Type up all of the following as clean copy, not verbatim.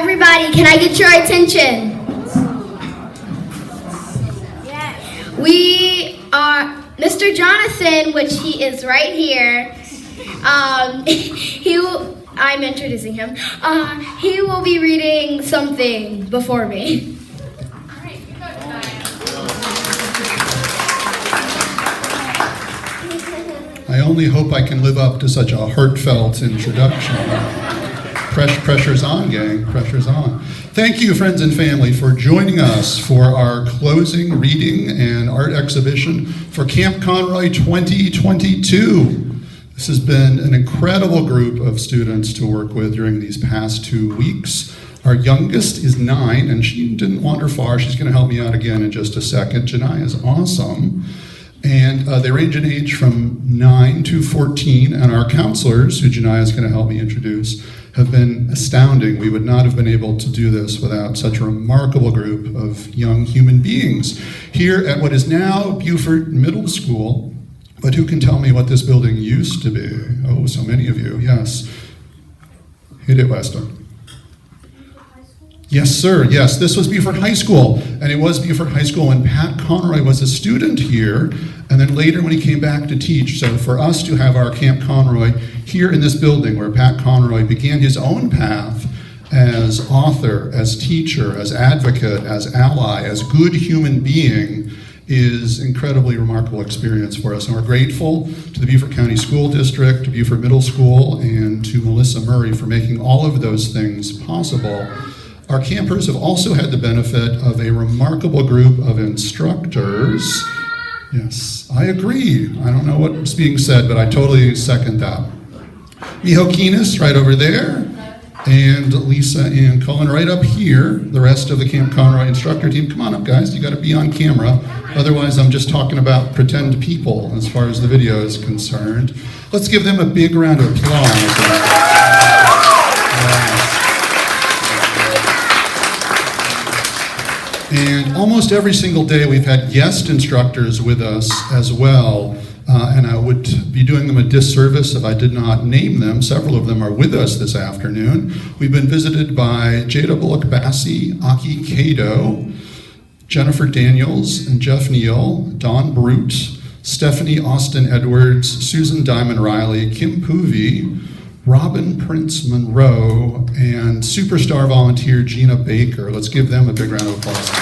Everybody, can I get your attention? We are Mr. Jonathan, which he is right here. I'm introducing him. He will be reading something before me. I only hope I can live up to such a heartfelt introduction. Pressure's on, gang. Pressure's on. Thank you, friends and family, for joining us for our closing reading and art exhibition for Camp Conroy 2022. This has been an incredible group of students to work with during these past 2 weeks. Our youngest is 9, and she didn't wander far. She's going to help me out again in just a second. Janai is awesome. And they range in age from 9 to 14, and our counselors, who Janai is going to help me introduce, have been astounding. We would not have been able to do this without such a remarkable group of young human beings here at what is now Beaufort Middle School. But who can tell me what this building used to be? Oh, so many of you, yes. Hit it, Lester. Yes, sir. Yes, this was Beaufort High School, and it was Beaufort High School when Pat Conroy was a student here, and then later when he came back to teach. So for us to have our Camp Conroy here in this building where Pat Conroy began his own path as author, as teacher, as advocate, as ally, as good human being is incredibly remarkable experience for us. And we're grateful to the Beaufort County School District, to Beaufort Middle School, and to Melissa Murray for making all of those things possible. Our campers have also had the benefit of a remarkable group of instructors. Yes, I agree. I don't know what's being said, but I totally second that. Miho Kinnas right over there, and Lisa and Cullen right up here. The rest of the Camp Conroy instructor team. Come on up, guys. You got to be on camera. Otherwise, I'm just talking about pretend people as far as the video is concerned. Let's give them a big round of applause. And almost every single day we've had guest instructors with us as well, and I would be doing them a disservice if I did not name them. Several of them are with us this afternoon. We've been visited by Jeyda Bolukbasi, Aki Kato, Jennifer Daniels and Jeff Neal, Don Brut, Stephanie Austin Edwards, Susan Diamond Riley, Kim Poovey, Robin Prince Monroe, and superstar volunteer Gina Baker. Let's give them a big round of applause too.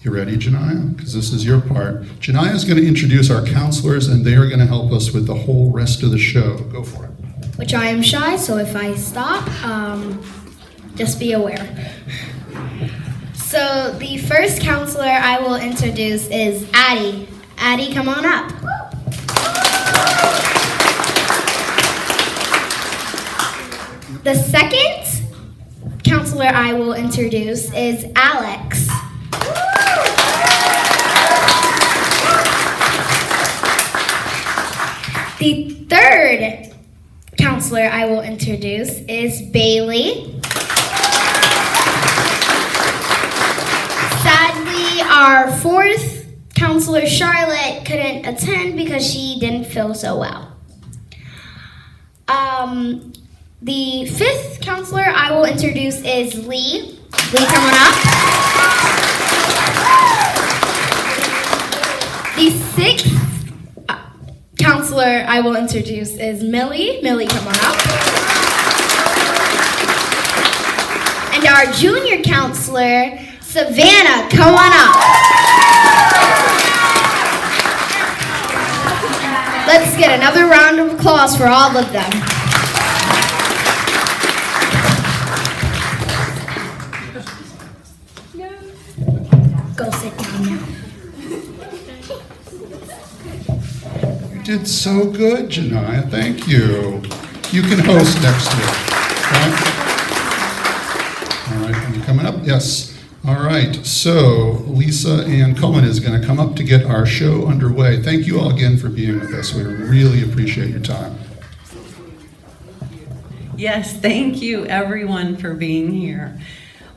You ready, Janaya? Because this is your part. Janaya is going to introduce our counselors, and they are going to help us with the whole rest of the show. Go for it. Which I am shy, so if I stop, just be aware. So the first counselor I will introduce is Addie. Addie, come on up. The second counselor I will introduce is Alex. The third counselor I will introduce is Bailey. Sadly, our fourth counselor, Charlotte, couldn't attend because she didn't feel so well. The fifth counselor I will introduce is Lee. Lee, come on up. The sixth counselor I will introduce is Millie. Millie, come on up. And our junior counselor, Savannah, come on up. Let's get another round of applause for all of them. Go sit down now. You did so good, Janaya. Thank you. You can host next week. Okay? All right, are you coming up? Yes. All right, so Lisa and Cullen is going to come up to get our show underway. Thank you all again for being with us. We really appreciate your time. Yes, thank you everyone for being here.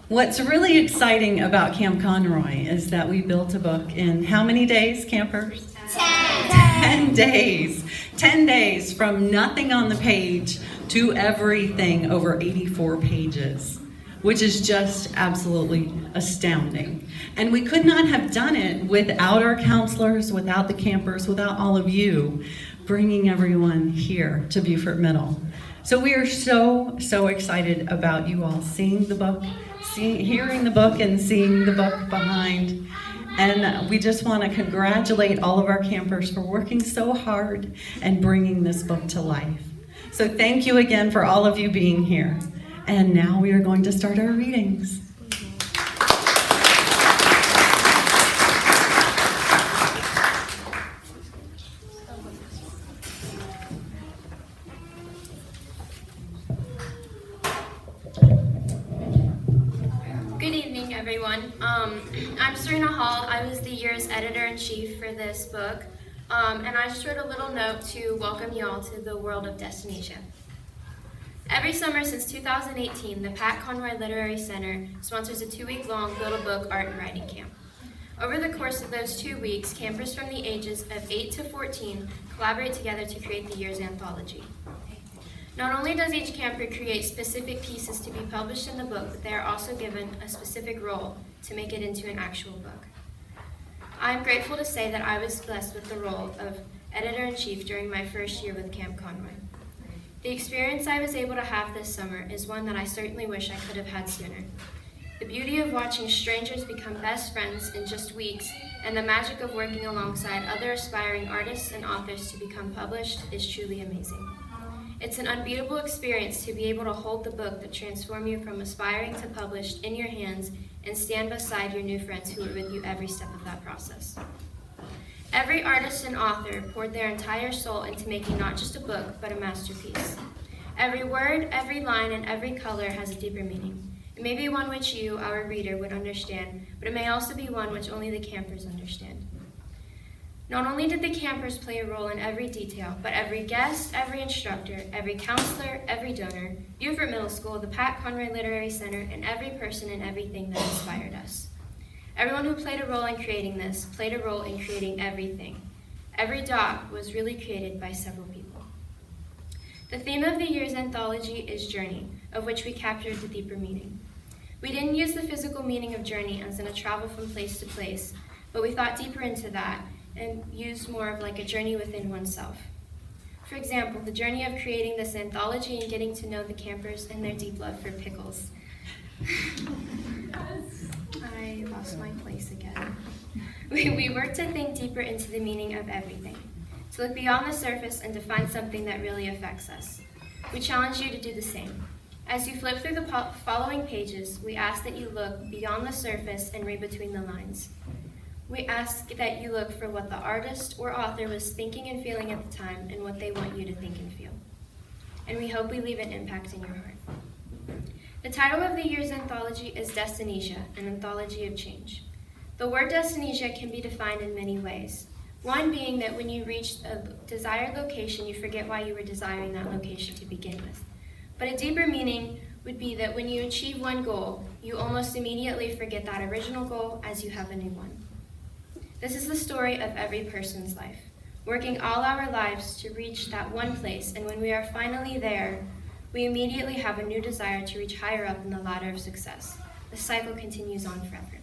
What's really exciting about Camp Conroy is that we built a book in how many days, campers? 10. 10 10 days. 10 days from nothing on the page to everything over 84 pages, which is just absolutely astounding. And we could not have done it without our counselors, without the campers, without all of you bringing everyone here to Beaufort Middle. So we are so excited about you all seeing the book, hearing the book and seeing the book behind. And we just want to congratulate all of our campers for working so hard and bringing this book to life. So thank you again for all of you being here. And now we are going to start our readings. Good evening, everyone. I'm Serena Hall. I was the year's editor-in-chief for this book, and I just wrote a little note to welcome you all to the world of Destinesia. Every summer since 2018, the Pat Conroy Literary Center sponsors a 2-week-long Build-A-Book art and writing camp. Over the course of those 2 weeks, campers from the ages of 8 to 14 collaborate together to create the year's anthology. Not only does each camper create specific pieces to be published in the book, but they are also given a specific role to make it into an actual book. I am grateful to say that I was blessed with the role of editor-in-chief during my first year with Camp Conroy. The experience I was able to have this summer is one that I certainly wish I could have had sooner. The beauty of watching strangers become best friends in just weeks and the magic of working alongside other aspiring artists and authors to become published is truly amazing. It's an unbeatable experience to be able to hold the book that transformed you from aspiring to published in your hands and stand beside your new friends who are with you every step of that process. Every artist and author poured their entire soul into making not just a book, but a masterpiece. Every word, every line, and every color has a deeper meaning. It may be one which you, our reader, would understand, but it may also be one which only the campers understand. Not only did the campers play a role in every detail, but every guest, every instructor, every counselor, every donor, Beaufort Middle School, the Pat Conroy Literary Center, and every person and everything that inspired us. Everyone who played a role in creating this played a role in creating everything. Every dot was really created by several people. The theme of the year's anthology is journey, of which we captured the deeper meaning. We didn't use the physical meaning of journey as in a travel from place to place, but we thought deeper into that and used more of like a journey within oneself. For example, the journey of creating this anthology and getting to know the campers and their deep love for pickles. I lost my place again. We worked to think deeper into the meaning of everything, to look beyond the surface and to find something that really affects us. We challenge you to do the same. As you flip through the following pages, we ask that you look beyond the surface and read between the lines. We ask that you look for what the artist or author was thinking and feeling at the time and what they want you to think and feel. And we hope we leave an impact in your heart. The title of the year's anthology is Destinesia, an Anthology of Change. The word Destinesia can be defined in many ways. One being that when you reach a desired location, you forget why you were desiring that location to begin with. But a deeper meaning would be that when you achieve one goal, you almost immediately forget that original goal as you have a new one. This is the story of every person's life, working all our lives to reach that one place, and when we are finally there, we immediately have a new desire to reach higher up in the ladder of success. The cycle continues on forever.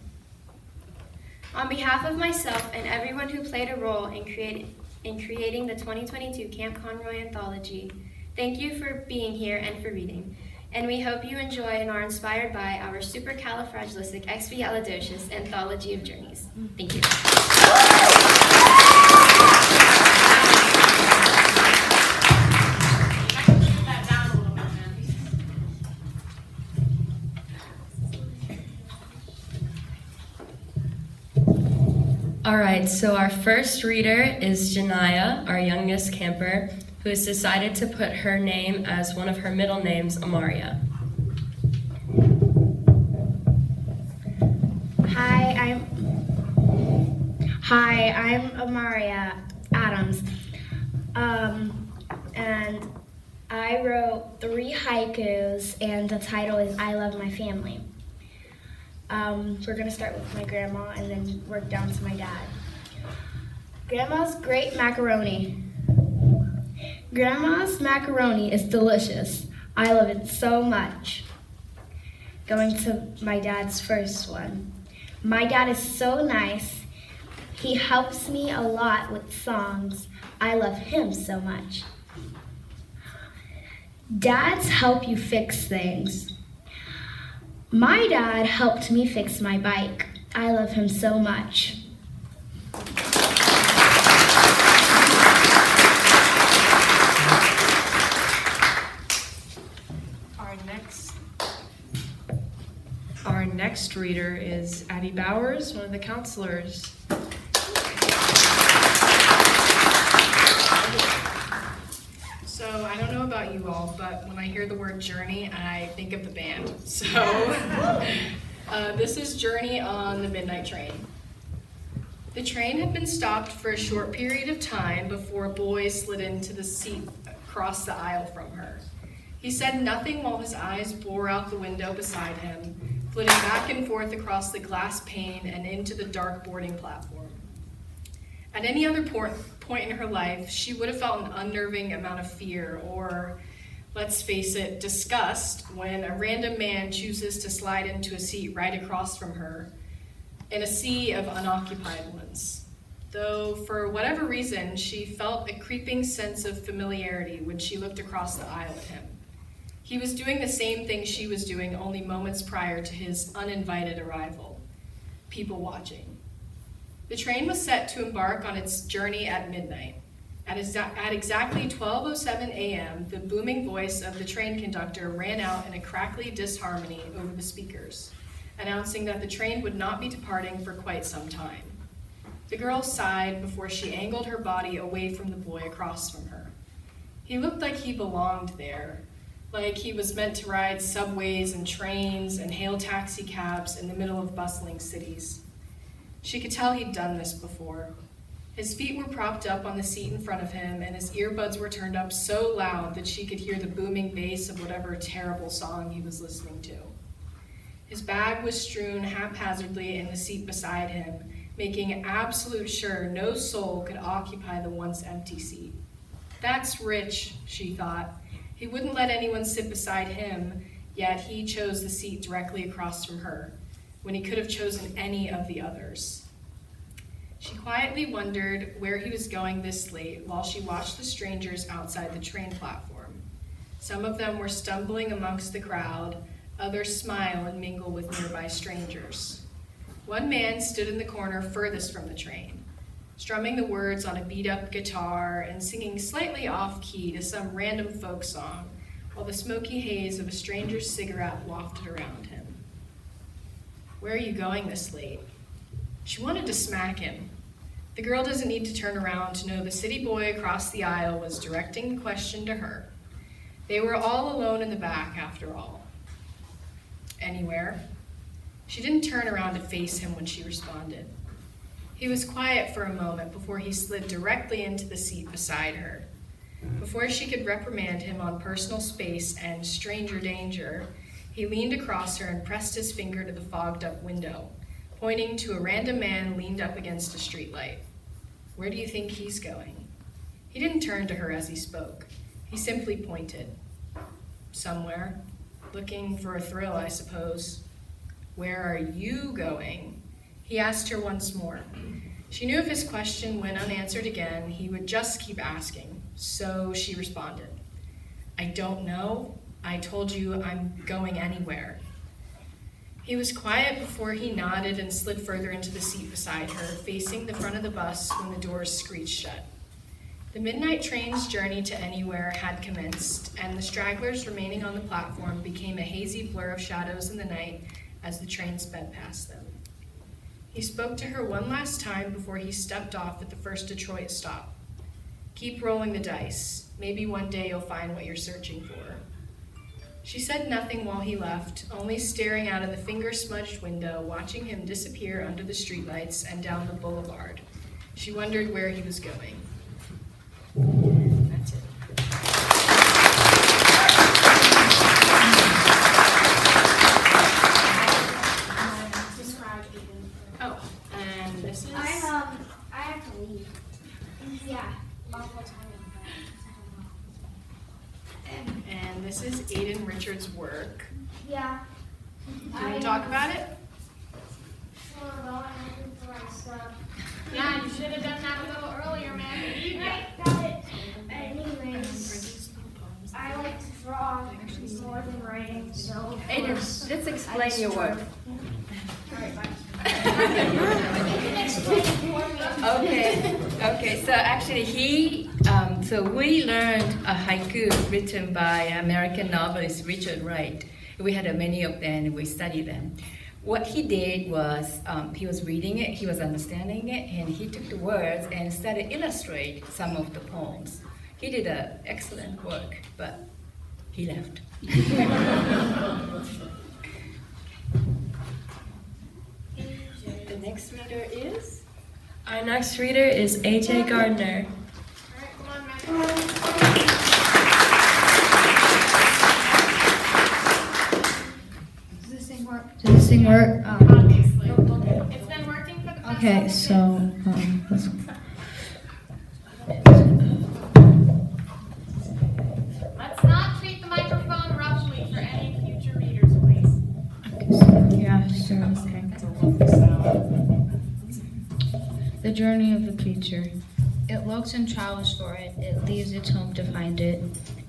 On behalf of myself and everyone who played a role in creating the 2022 Camp Conroy Anthology, thank you for being here and for reading. And we hope you enjoy and are inspired by our supercalifragilisticexpialidocious Anthology of Journeys. Thank you. All right, so our first reader is Janaya, our youngest camper, who has decided to put her name as one of her middle names, Amaria. Hi, I'm Amaria Adams, and I wrote 3 haikus, and the title is I Love My Family. We're going to start with my grandma and then work down to my dad. Grandma's great macaroni. Grandma's macaroni is delicious. I love it so much. Going to my dad's first one. My dad is so nice. He helps me a lot with songs. I love him so much. Dads help you fix things. My dad helped me fix my bike. I love him so much. Our next reader is Addie Bowers, one of the counselors. So I don't know about you all, but when I hear the word Journey, I think of the band. So this is Journey on the Midnight Train. The train had been stopped for a short period of time before a boy slid into the seat across the aisle from her. He said nothing while his eyes bore out the window beside him, flitting back and forth across the glass pane and into the dark boarding platform. At any other point in her life, she would have felt an unnerving amount of fear or, let's face it, disgust when a random man chooses to slide into a seat right across from her in a sea of unoccupied ones. Though, for whatever reason, she felt a creeping sense of familiarity when she looked across the aisle at him. He was doing the same thing she was doing only moments prior to his uninvited arrival, people watching. The train was set to embark on its journey at midnight. At exactly 12:07 a.m., the booming voice of the train conductor ran out in a crackly disharmony over the speakers, announcing that the train would not be departing for quite some time. The girl sighed before she angled her body away from the boy across from her. He looked like he belonged there, like he was meant to ride subways and trains and hail taxi cabs in the middle of bustling cities. She could tell he'd done this before. His feet were propped up on the seat in front of him, and his earbuds were turned up so loud that she could hear the booming bass of whatever terrible song he was listening to. His bag was strewn haphazardly in the seat beside him, making absolute sure no soul could occupy the once empty seat. That's rich, she thought. He wouldn't let anyone sit beside him, yet he chose the seat directly across from her, when he could have chosen any of the others. She quietly wondered where he was going this late while she watched the strangers outside the train platform. Some of them were stumbling amongst the crowd, others smile and mingle with nearby strangers. One man stood in the corner furthest from the train, strumming the words on a beat-up guitar and singing slightly off-key to some random folk song, while the smoky haze of a stranger's cigarette wafted around him. "Where are you going this late?" She wanted to smack him. The girl doesn't need to turn around to know the city boy across the aisle was directing the question to her. They were all alone in the back, after all. "Anywhere?" She didn't turn around to face him when she responded. He was quiet for a moment before he slid directly into the seat beside her. Before she could reprimand him on personal space and stranger danger, he leaned across her and pressed his finger to the fogged-up window, pointing to a random man leaned up against a streetlight. "Where do you think he's going?" He didn't turn to her as he spoke. He simply pointed. "Somewhere. Looking for a thrill, I suppose." "Where are you going?" He asked her once more. She knew if his question went unanswered again, he would just keep asking. So she responded, "I don't know. I told you I'm going anywhere." He was quiet before he nodded and slid further into the seat beside her, facing the front of the bus when the doors screeched shut. The midnight train's journey to anywhere had commenced, and the stragglers remaining on the platform became a hazy blur of shadows in the night as the train sped past them. He spoke to her one last time before he stepped off at the first Detroit stop. "Keep rolling the dice. Maybe one day you'll find what you're searching for." She said nothing while he left, only staring out of the finger-smudged window, watching him disappear under the streetlights and down the boulevard. She wondered where he was going. That's it. Oh, and this is... I have to leave. And this is Aiden Richards' work. Yeah. Do you want to talk about it? Yeah, you should have done that a little earlier, man. I got it. Anyways, I like to draw more than writing, so. Aiden, let's explain your work. Okay, so actually so we learned a haiku written by American novelist Richard Wright. We had many of them and we studied them. What he did was he was reading it, he was understanding it, and he took the words and started to illustrate some of the poems. He did an excellent work, but he left. The next reader is? Our next reader is AJ Gardner. Does this thing work? Does this thing work? Obviously. It's been working for the past Okay, several so, let's. Let's not treat the microphone roughly for any future readers, please. Yeah, sure, okay. The journey of the creature. It looks and travels for it. It leaves its home to find it.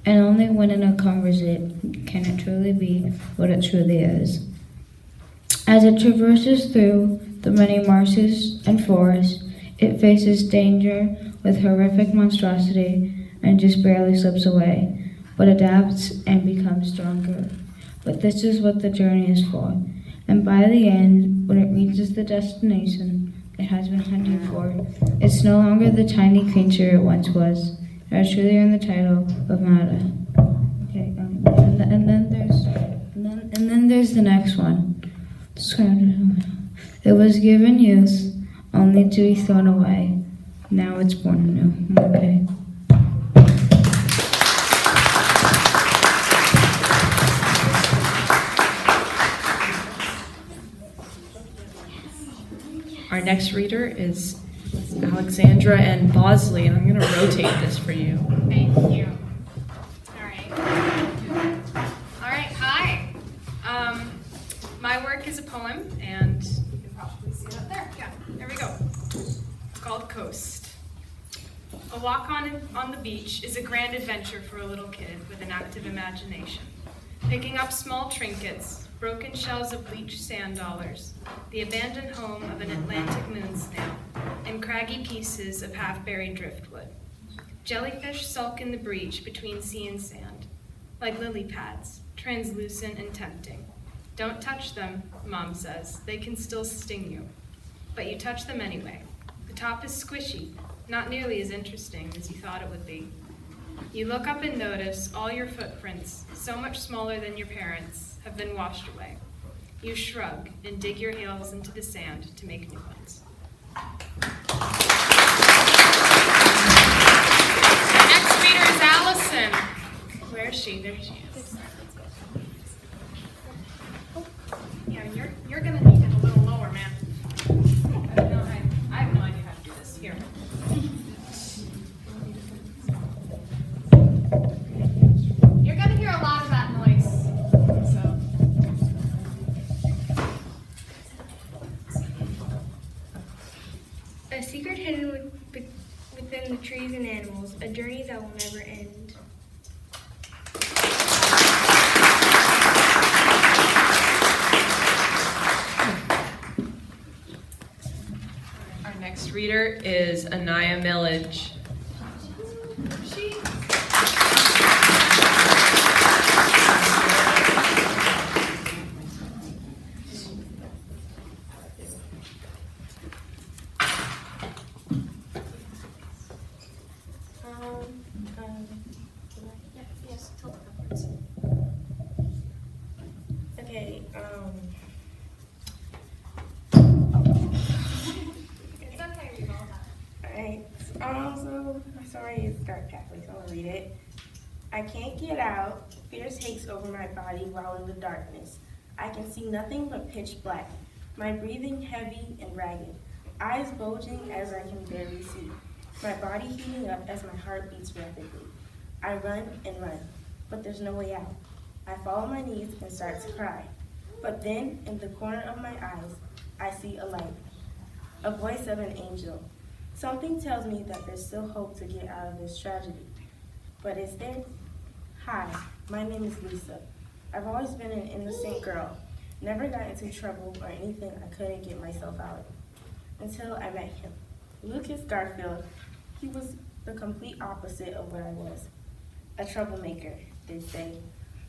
And only when it uncovers it can it truly be what it truly is. As it traverses through the many marshes and forests, it faces danger with horrific monstrosity and just barely slips away, but adapts and becomes stronger. But this is what the journey is for. And by the end, when it reaches the destination it has been hunting for, it's no longer the tiny creature it once was. It has truly earned the title of Mata. Okay, and then there's the next one. It was given youth, only to be thrown away. Now it's born anew. Okay. Our next reader is Alexandra and Bosley, and I'm going to rotate this for you. Thank you. All right. All right, hi. My work is a poem, and you can probably see it up there. Yeah, there we go. It's called Coast. A walk on the beach is a grand adventure for a little kid with an active imagination. Picking up small trinkets, broken shells of bleached sand dollars, the abandoned home of an Atlantic moon snail, and craggy pieces of half-buried driftwood. Jellyfish sulk in the breach between sea and sand, like lily pads, translucent and tempting. Don't touch them, Mom says. They can still sting you. But you touch them anyway. The top is squishy, not nearly as interesting as you thought it would be. You look up and notice all your footprints, so much smaller than your parents', have been washed away. You shrug and dig your heels into the sand to make new ones. The next reader is Allison. Where is she? There she is. Yeah, you're gonna need it a little lower, man. I have no idea how to do this. Here. You're gonna hear a lot of that noise. So. A secret hidden within the trees and animals, a journey that will never end. Our next reader is Anaya Millage. Okay, It's okay, we've all done it. Alright, so my story is dark Catholic, so I'll read it. I can't get out. Fear takes over my body while in the darkness. I can see nothing but pitch black. My breathing heavy and ragged. Eyes bulging as I can barely see. my body heating up as my heart beats rapidly. I run and run, but there's no way out. I fall on my knees and start to cry. But then, in the corner of my eyes, I see a light, a voice of an angel. Something tells me that there's still hope to get out of this tragedy. But is there? Hi, my name is Lisa. I've always been an innocent girl, never got into trouble or anything I couldn't get myself out of, until I met him. Lucas Garfield, he was the complete opposite of what I was. A troublemaker, they say.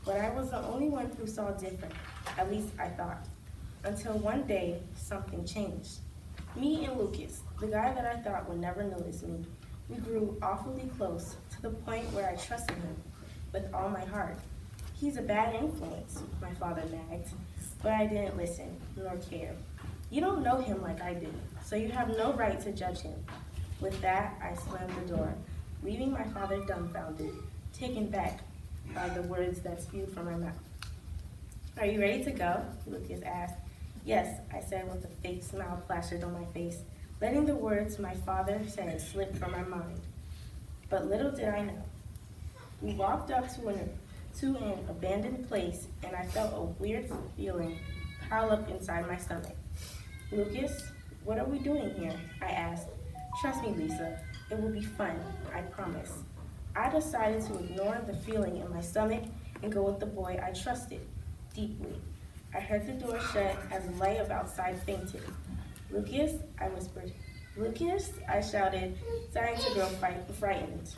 But I was the only one who saw different, at least I thought. Until one day, something changed. Me and Lucas, the guy that I thought would never notice me, we grew awfully close to the point where I trusted him with all my heart. He's a bad influence, my father nagged, but I didn't listen nor care. You don't know him like I do, so you have no right to judge him. With that, I slammed the door, leaving my father dumbfounded, taken back by the words that spewed from my mouth. Are you ready to go? Lucas asked. Yes, I said with a fake smile plastered on my face, letting the words my father said slip from my mind. But little did I know. We walked up to an abandoned place, and I felt a weird feeling pile up inside my stomach. Lucas, what are we doing here? I asked. Trust me, Lisa, it will be fun, I promise. I decided to ignore the feeling in my stomach and go with the boy I trusted deeply. I heard the door shut as the light of outside fainted. Lucas, I whispered. Lucas, I shouted, starting to grow frightened,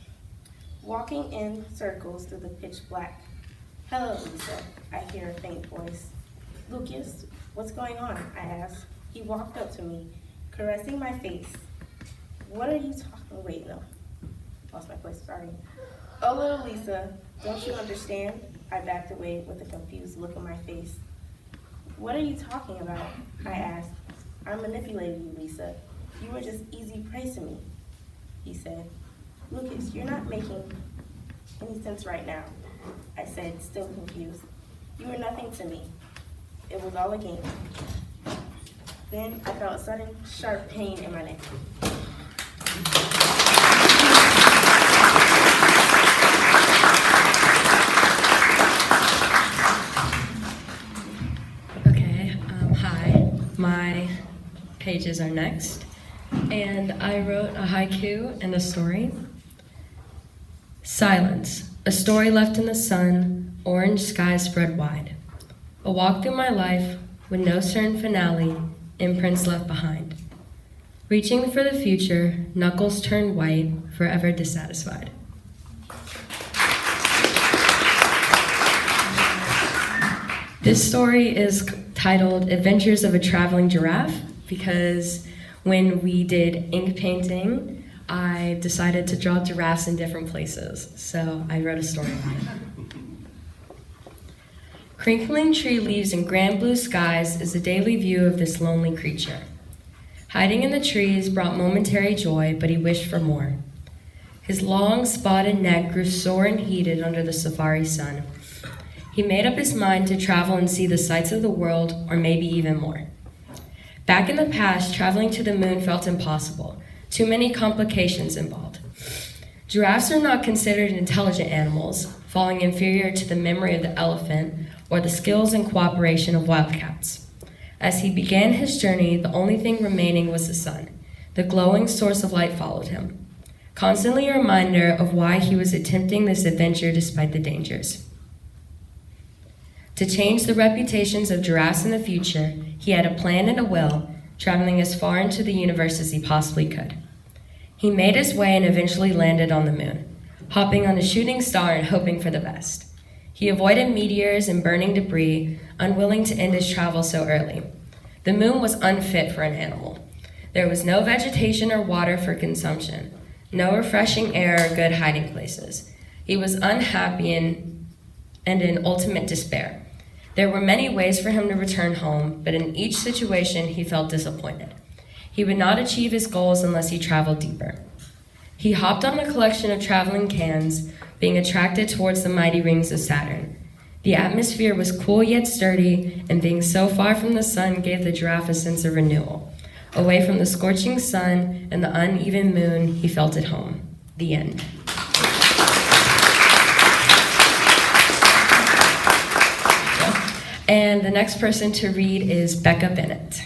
walking in circles through the pitch black. Hello, Lisa, I hear a faint voice. Lucas, what's going on? I asked. He walked up to me, caressing my face. What are you talking? Wait, no. Lost my place, sorry. Oh, little Lisa, don't you understand? I backed away with a confused look on my face. What are you talking about? I asked. I manipulated you, Lisa. You were just easy prey to me, he said. Lucas, you're not making any sense right now, I said, still confused. You were nothing to me. It was all a game. Then I felt a sudden, sharp pain in my neck. Okay, hi. My pages are next. And I wrote a haiku and a story. Silence, a story left in the sun, orange skies spread wide. A walk through my life with no certain finale, imprints left behind. Reaching for the future, knuckles turned white, forever dissatisfied. This story is titled Adventures of a Traveling Giraffe because when we did ink painting, I decided to draw giraffes in different places, so I wrote a story on it. Crinkling tree leaves and grand blue skies is the daily view of this lonely creature. Hiding in the trees brought momentary joy, but he wished for more. His long, spotted neck grew sore and heated under the safari sun. He made up his mind to travel and see the sights of the world, or maybe even more. Back in the past, traveling to the moon felt impossible. Too many complications involved. Giraffes are not considered intelligent animals, falling inferior to the memory of the elephant or the skills and cooperation of wildcats. As he began his journey, the only thing remaining was the sun. The glowing source of light followed him, constantly a reminder of why he was attempting this adventure despite the dangers. To change the reputations of giraffes in the future, he had a plan and a will, traveling as far into the universe as he possibly could. He made his way and eventually landed on the moon, hopping on a shooting star and hoping for the best. He avoided meteors and burning debris, unwilling to end his travel so early. The moon was unfit for an animal. There was no vegetation or water for consumption, no refreshing air or good hiding places. He was unhappy and in ultimate despair. There were many ways for him to return home, but in each situation he felt disappointed. He would not achieve his goals unless he traveled deeper. He hopped on a collection of traveling cans, being attracted towards the mighty rings of Saturn. The atmosphere was cool yet sturdy, and being so far from the sun gave the giraffe a sense of renewal. Away from the scorching sun and the uneven moon, he felt at home. The end. And the next person to read is Becca Bennett.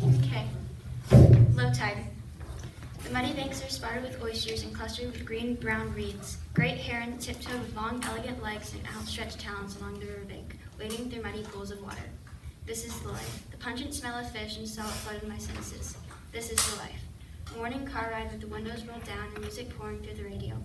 Okay. Low tide. The muddy banks are spotted with oysters and clustered with green-brown reeds. Great heron tiptoe with long, elegant legs and outstretched talons along the riverbank, wading through muddy pools of water. This is the life. The pungent smell of fish and salt flooded my senses. This is the life. Morning car ride with the windows rolled down and music pouring through the radio.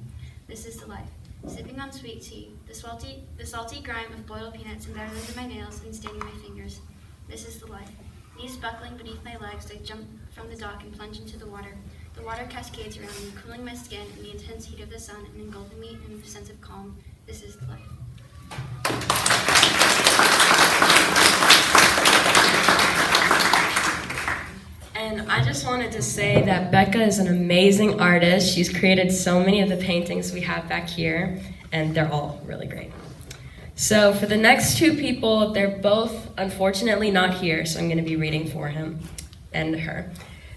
This is the life. Sipping on sweet tea, the salty grime of boiled peanuts embedded into my nails and staining my fingers. This is the life. Knees buckling beneath my legs, I jump from the dock and plunge into the water. The water cascades around me, cooling my skin in the intense heat of the sun and engulfing me in a sense of calm. This is the life. And I just wanted to say that Becca is an amazing artist. She's created so many of the paintings we have back here, and they're all really great. So for the next two people, they're both unfortunately not here, so I'm going to be reading for him and her.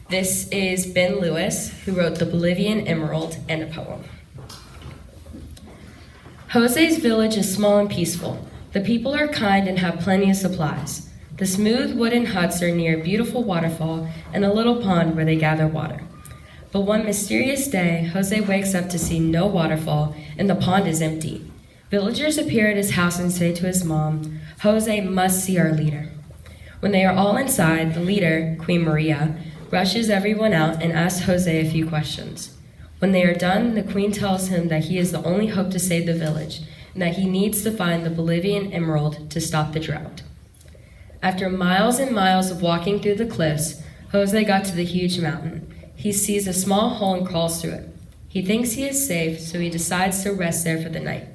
This is Ben Lewis, who wrote The Bolivian Emerald and a poem. Jose's village is small and peaceful. The people are kind and have plenty of supplies. The smooth wooden huts are near a beautiful waterfall and a little pond where they gather water. But one mysterious day, Jose wakes up to see no waterfall and the pond is empty. Villagers appear at his house and say to his mom, "Jose must see our leader." When they are all inside, the leader, Queen Maria, rushes everyone out and asks Jose a few questions. When they are done, the queen tells him that he is the only hope to save the village and that he needs to find the Bolivian emerald to stop the drought. After miles and miles of walking through the cliffs, Jose got to the huge mountain. He sees a small hole and crawls through it. He thinks he is safe, so he decides to rest there for the night.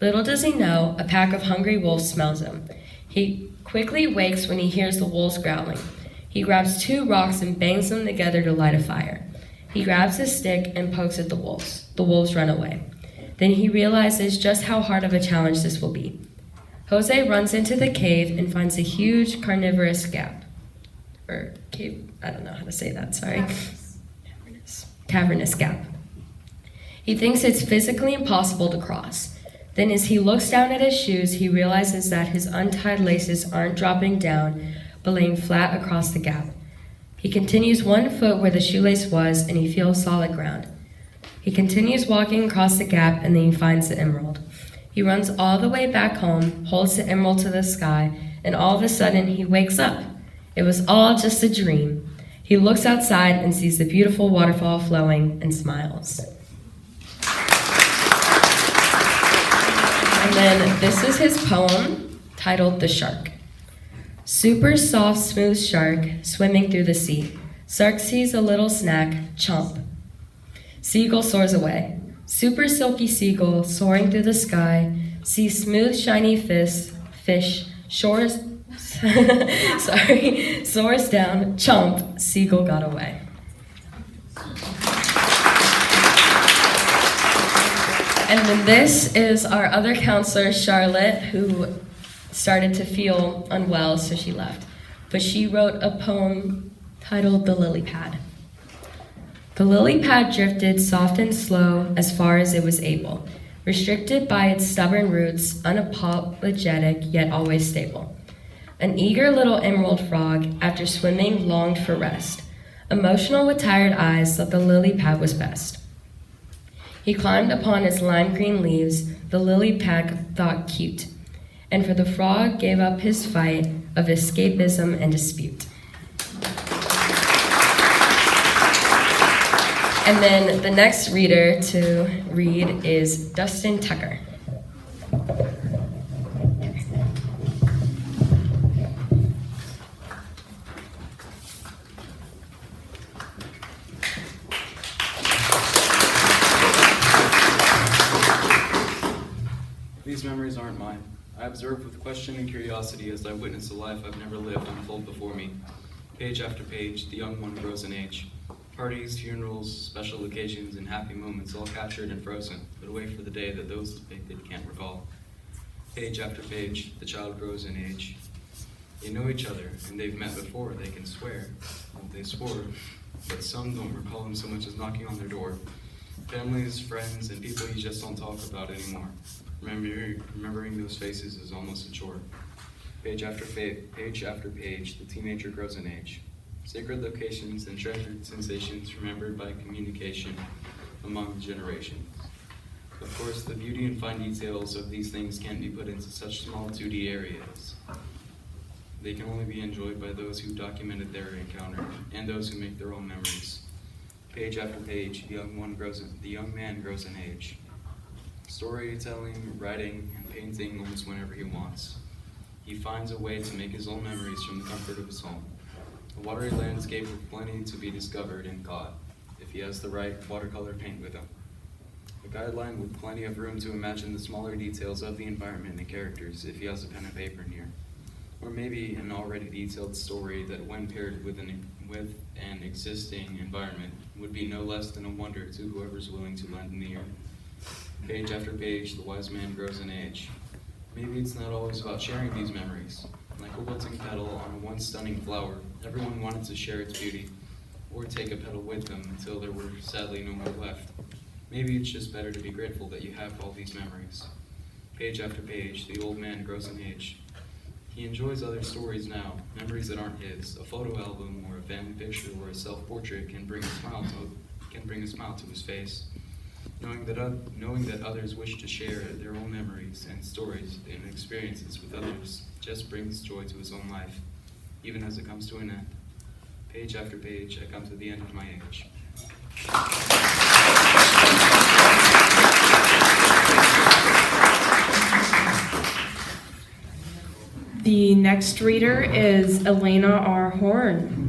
Little does he know, a pack of hungry wolves smells him. He quickly wakes when he hears the wolves growling. He grabs 2 rocks and bangs them together to light a fire. He grabs a stick and pokes at the wolves. The wolves run away. Then he realizes just how hard of a challenge this will be. Jose runs into the cave and finds a huge carnivorous gap. Or cave, I don't know how to say that, sorry. Cavernous gap. He thinks it's physically impossible to cross. Then as he looks down at his shoes, he realizes that his untied laces aren't dropping down, but laying flat across the gap. He continues 1 foot where the shoelace was, and he feels solid ground. He continues walking across the gap, and then he finds the emerald. He runs all the way back home, holds the emerald to the sky, and all of a sudden he wakes up. It was all just a dream. He looks outside and sees the beautiful waterfall flowing and smiles. And then this is his poem titled The Shark. Super soft, smooth shark swimming through the sea. Shark sees a little snack, chomp. Seagull soars away. Super silky seagull soaring through the sky, sees smooth shiny fish, soars down, chomp, seagull got away. And then this is our other counselor, Charlotte, who started to feel unwell, so she left. But she wrote a poem titled The Lily Pad. The lily pad drifted soft and slow as far as it was able, restricted by its stubborn roots, unapologetic yet always stable. An eager little emerald frog, after swimming, longed for rest. Emotional with tired eyes, thought the lily pad was best. He climbed upon its lime green leaves, the lily pad thought cute, and for the frog gave up his fight of escapism and dispute. And then the next reader to read is Dustin Tucker. These memories aren't mine. I observe with question and curiosity as I witness a life I've never lived unfold before me. Page after page, the young one grows in age. Parties, funerals, special occasions, and happy moments all captured and frozen, but away for the day that those depicted can't recall. Page after page, the child grows in age. They know each other, and they've met before, they can swear. Well, they swore, but some don't recall him so much as knocking on their door. Families, friends, and people you just don't talk about anymore. Remembering those faces is almost a chore. Page after page, the teenager grows in age. Sacred locations and treasured sensations remembered by communication among generations. Of course, the beauty and fine details of these things can't be put into such small 2D areas. They can only be enjoyed by those who documented their encounter and those who make their own memories. Page after page, the young man grows in age. Storytelling, writing, and painting almost whenever he wants. He finds a way to make his own memories from the comfort of his home. A watery landscape with plenty to be discovered and caught, if he has the right watercolor paint with him. A guideline with plenty of room to imagine the smaller details of the environment and characters, if he has a pen and paper near. Or maybe an already detailed story that, when paired with an existing environment, would be no less than a wonder to whoever's willing to lend an ear. Page after page, the wise man grows in age. Maybe it's not always about sharing these memories. Like a wilting petal on a once stunning flower, everyone wanted to share its beauty, or take a petal with them until there were sadly no more left. Maybe it's just better to be grateful that you have all these memories. Page after page, the old man grows in age. He enjoys other stories now, memories that aren't his. A photo album or a family picture or a self-portrait can bring a smile to his face. Knowing that others wish to share their own memories and stories and experiences with others just brings joy to his own life, even as it comes to an end. Page after page, I come to the end of my age. The next reader is Elena R. Horn.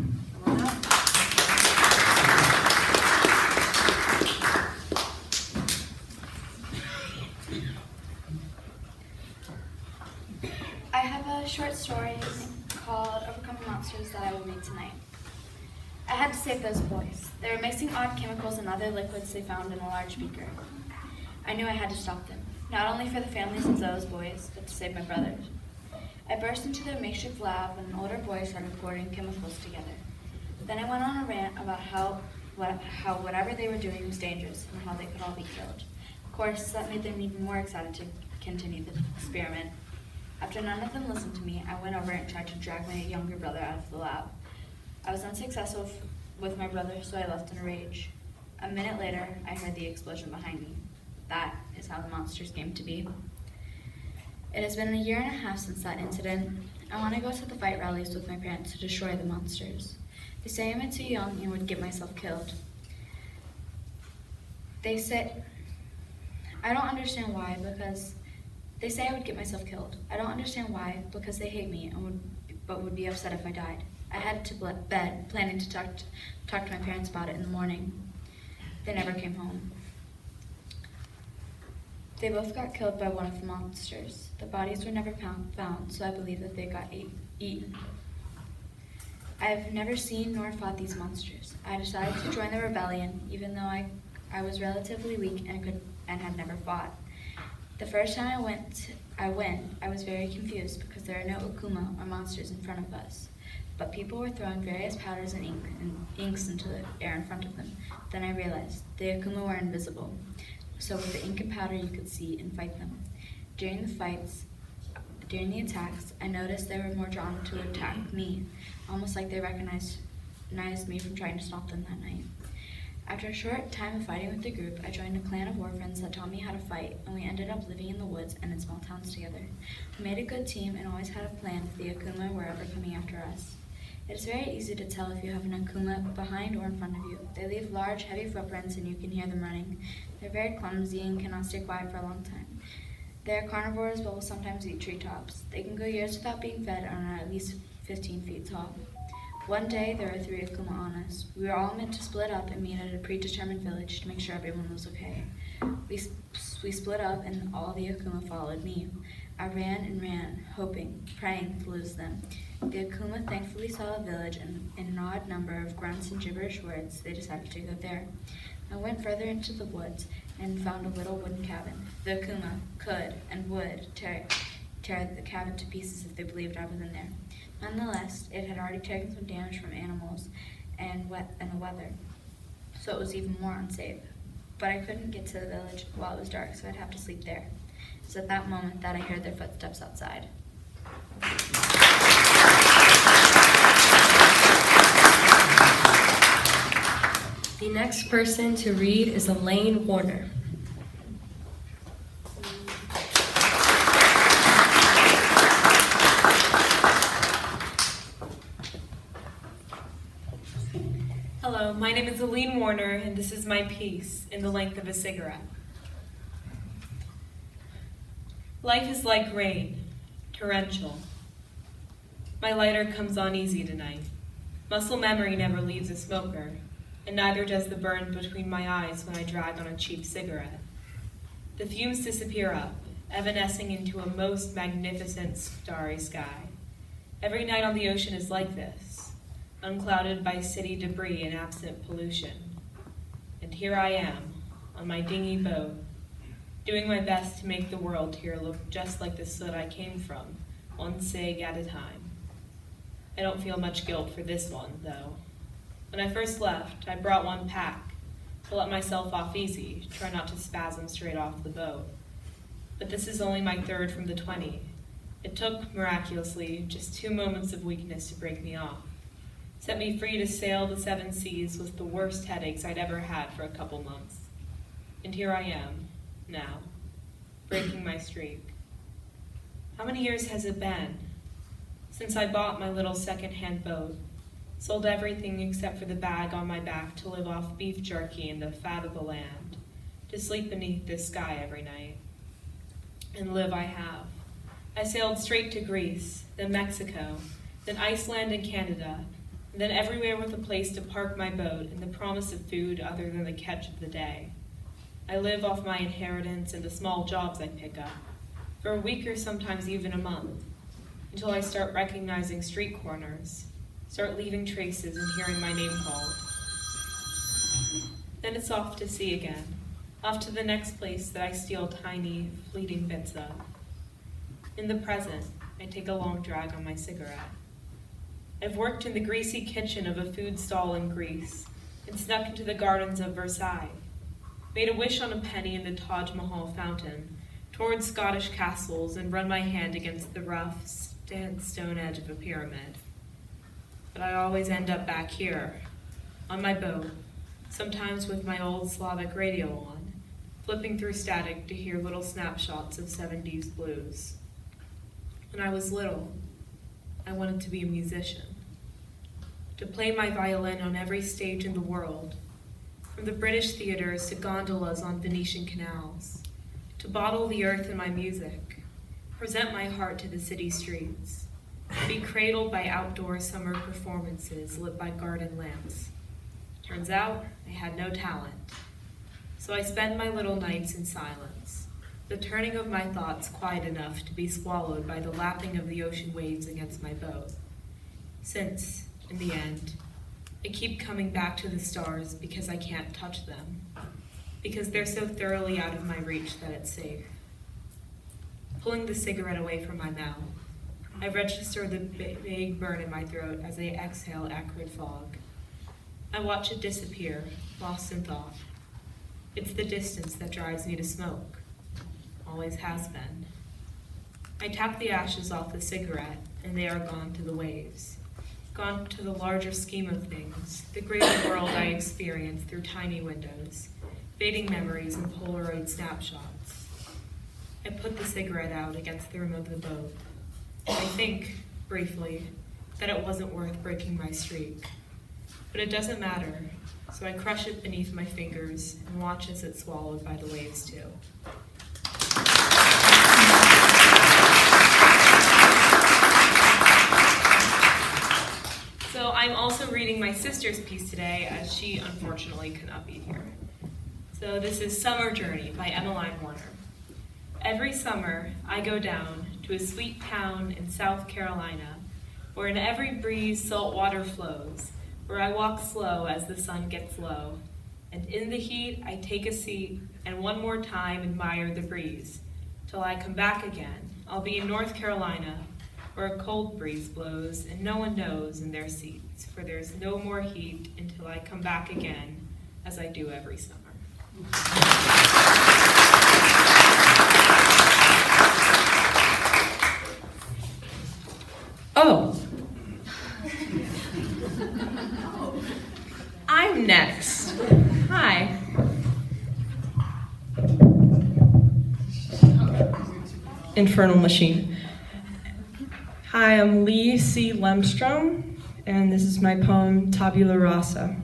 I have a short story called Overcoming Monsters that I will read tonight. I had to save those boys. They were mixing odd chemicals and other liquids they found in a large beaker. I knew I had to stop them, not only for the families of those boys, but to save my brothers. I burst into their makeshift lab when an older boy started pouring chemicals together. Then I went on a rant about how whatever they were doing was dangerous and how they could all be killed. Of course, that made them even more excited to continue the experiment. After none of them listened to me, I went over and tried to drag my younger brother out of the lab. I was unsuccessful with my brother, so I left in a rage. A minute later, I heard the explosion behind me. That is how the monsters came to be. It has been a year and a half since that incident. I want to go to the fight rallies with my parents to destroy the monsters. They say I'm too young and would get myself killed. They say, I don't understand why, because they say I would get myself killed. I don't understand why, because they hate me but would be upset if I died. I headed to bed, planning to talk to my parents about it in the morning. They never came home. They both got killed by one of the monsters. The bodies were never found, so I believe that they got eaten. I have never seen nor fought these monsters. I decided to join the rebellion, even though I was relatively weak and had never fought. The first time I was very confused because there are no Akuma or monsters in front of us. But people were throwing various powders and inks into the air in front of them. Then I realized the Akuma were invisible. So with the ink and powder you could see and fight them. During the attacks, I noticed they were more drawn to attack me, almost like they recognized me from trying to stop them that night. After a short time of fighting with the group, I joined a clan of war friends that taught me how to fight, and we ended up living in the woods and in small towns together. We made a good team and always had a plan if the Akuma were ever coming after us. It is very easy to tell if you have an Akuma behind or in front of you. They leave large, heavy footprints and you can hear them running. They're very clumsy and cannot stay quiet for a long time. They are carnivores but will sometimes eat treetops. They can go years without being fed and are at least 15 feet tall. One day, there were 3 Akuma on us. We were all meant to split up and meet at a predetermined village to make sure everyone was okay. We split up and all the Akuma followed me. I ran and ran, hoping, praying to lose them. The Akuma thankfully saw a village, and in an odd number of grunts and gibberish words, they decided to go there. I went further into the woods and found a little wooden cabin. The Akuma could and would tear the cabin to pieces if they believed I was in there. Nonetheless, it had already taken some damage from animals and the weather, so it was even more unsafe. But I couldn't get to the village while it was dark, so I'd have to sleep there. It was at that moment that I heard their footsteps outside. The next person to read is Elaine Warner. Hello, my name is Elaine Warner, and this is my piece, In the Length of a Cigarette. Life is like rain, torrential. My lighter comes on easy tonight. Muscle memory never leaves a smoker, and neither does the burn between my eyes when I drag on a cheap cigarette. The fumes disappear up, evanescing into a most magnificent starry sky. Every night on the ocean is like this, unclouded by city debris and absent pollution. And here I am, on my dingy boat, doing my best to make the world here look just like the soot I came from, one cig at a time. I don't feel much guilt for this one, though. When I first left, I brought one pack to let myself off easy, try not to spasm straight off the boat. But this is only my third from the 20. It took, miraculously, just 2 moments of weakness to break me off. Set me free to sail the 7 seas with the worst headaches I'd ever had for a couple months. And here I am, now, breaking my streak. How many years has it been since I bought my little second-hand boat, sold everything except for the bag on my back to live off beef jerky and the fat of the land, to sleep beneath this sky every night? And live I have. I sailed straight to Greece, then Mexico, then Iceland and Canada, and then everywhere with a place to park my boat and the promise of food other than the catch of the day. I live off my inheritance and the small jobs I pick up, for a week or sometimes even a month, until I start recognizing street corners, start leaving traces and hearing my name called. Then it's off to sea again, off to the next place that I steal tiny, fleeting bits of. In the present, I take a long drag on my cigarette. I've worked in the greasy kitchen of a food stall in Greece and snuck into the gardens of Versailles, made a wish on a penny in the Taj Mahal fountain, toured Scottish castles, and run my hand against the rough, stone edge of a pyramid. But I always end up back here, on my boat, sometimes with my old Slavic radio on, flipping through static to hear little snapshots of 70s blues. When I was little, I wanted to be a musician, to play my violin on every stage in the world, from the British theaters to gondolas on Venetian canals, to bottle the earth in my music, present my heart to the city streets, be cradled by outdoor summer performances lit by garden lamps. Turns out I had no talent, so I spend my little nights in silence, the turning of my thoughts quiet enough to be swallowed by the lapping of the ocean waves against my boat. Since, in the end, I keep coming back to the stars because I can't touch them, because they're so thoroughly out of my reach that it's safe. Pulling the cigarette away from my mouth, I register the vague burn in my throat as I exhale acrid fog. I watch it disappear, lost in thought. It's the distance that drives me to smoke. Always has been. I tap the ashes off the cigarette, and they are gone to the waves. Gone to the larger scheme of things, the greater world I experience through tiny windows, fading memories and Polaroid snapshots. I put the cigarette out against the rim of the boat. I think, briefly, that it wasn't worth breaking my streak. But it doesn't matter, so I crush it beneath my fingers and watch as it's swallowed by the waves too. So I'm also reading my sister's piece today, as she unfortunately could not be here. So this is Summer Journey by Elaine Warner. Every summer, I go down to a sweet town in South Carolina where in every breeze salt water flows, where I walk slow as the sun gets low, and in the heat I take a seat and one more time admire the breeze, till I come back again. I'll be in North Carolina, where a cold breeze blows and no one knows in their seats, for there's no more heat until I come back again, as I do every summer. Oh. I'm next. Hi. Infernal Machine. Hi, I'm Lee C. Lemstrom, and this is my poem, Tabula Rasa.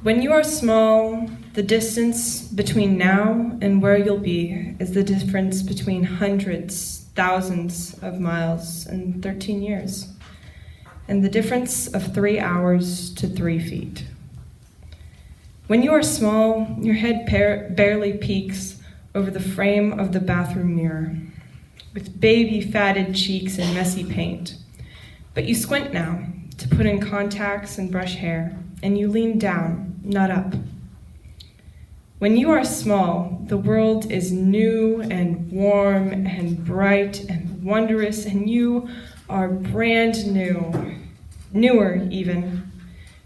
When you are small, the distance between now and where you'll be is the difference between hundreds, thousands of miles and 13 years, and the difference of 3 hours to 3 feet. When you are small, your head barely peeks over the frame of the bathroom mirror, with baby fatted cheeks and messy paint. But you squint now to put in contacts and brush hair, and you lean down, not up. When you are small, the world is new and warm and bright and wondrous, and you are brand new, newer even,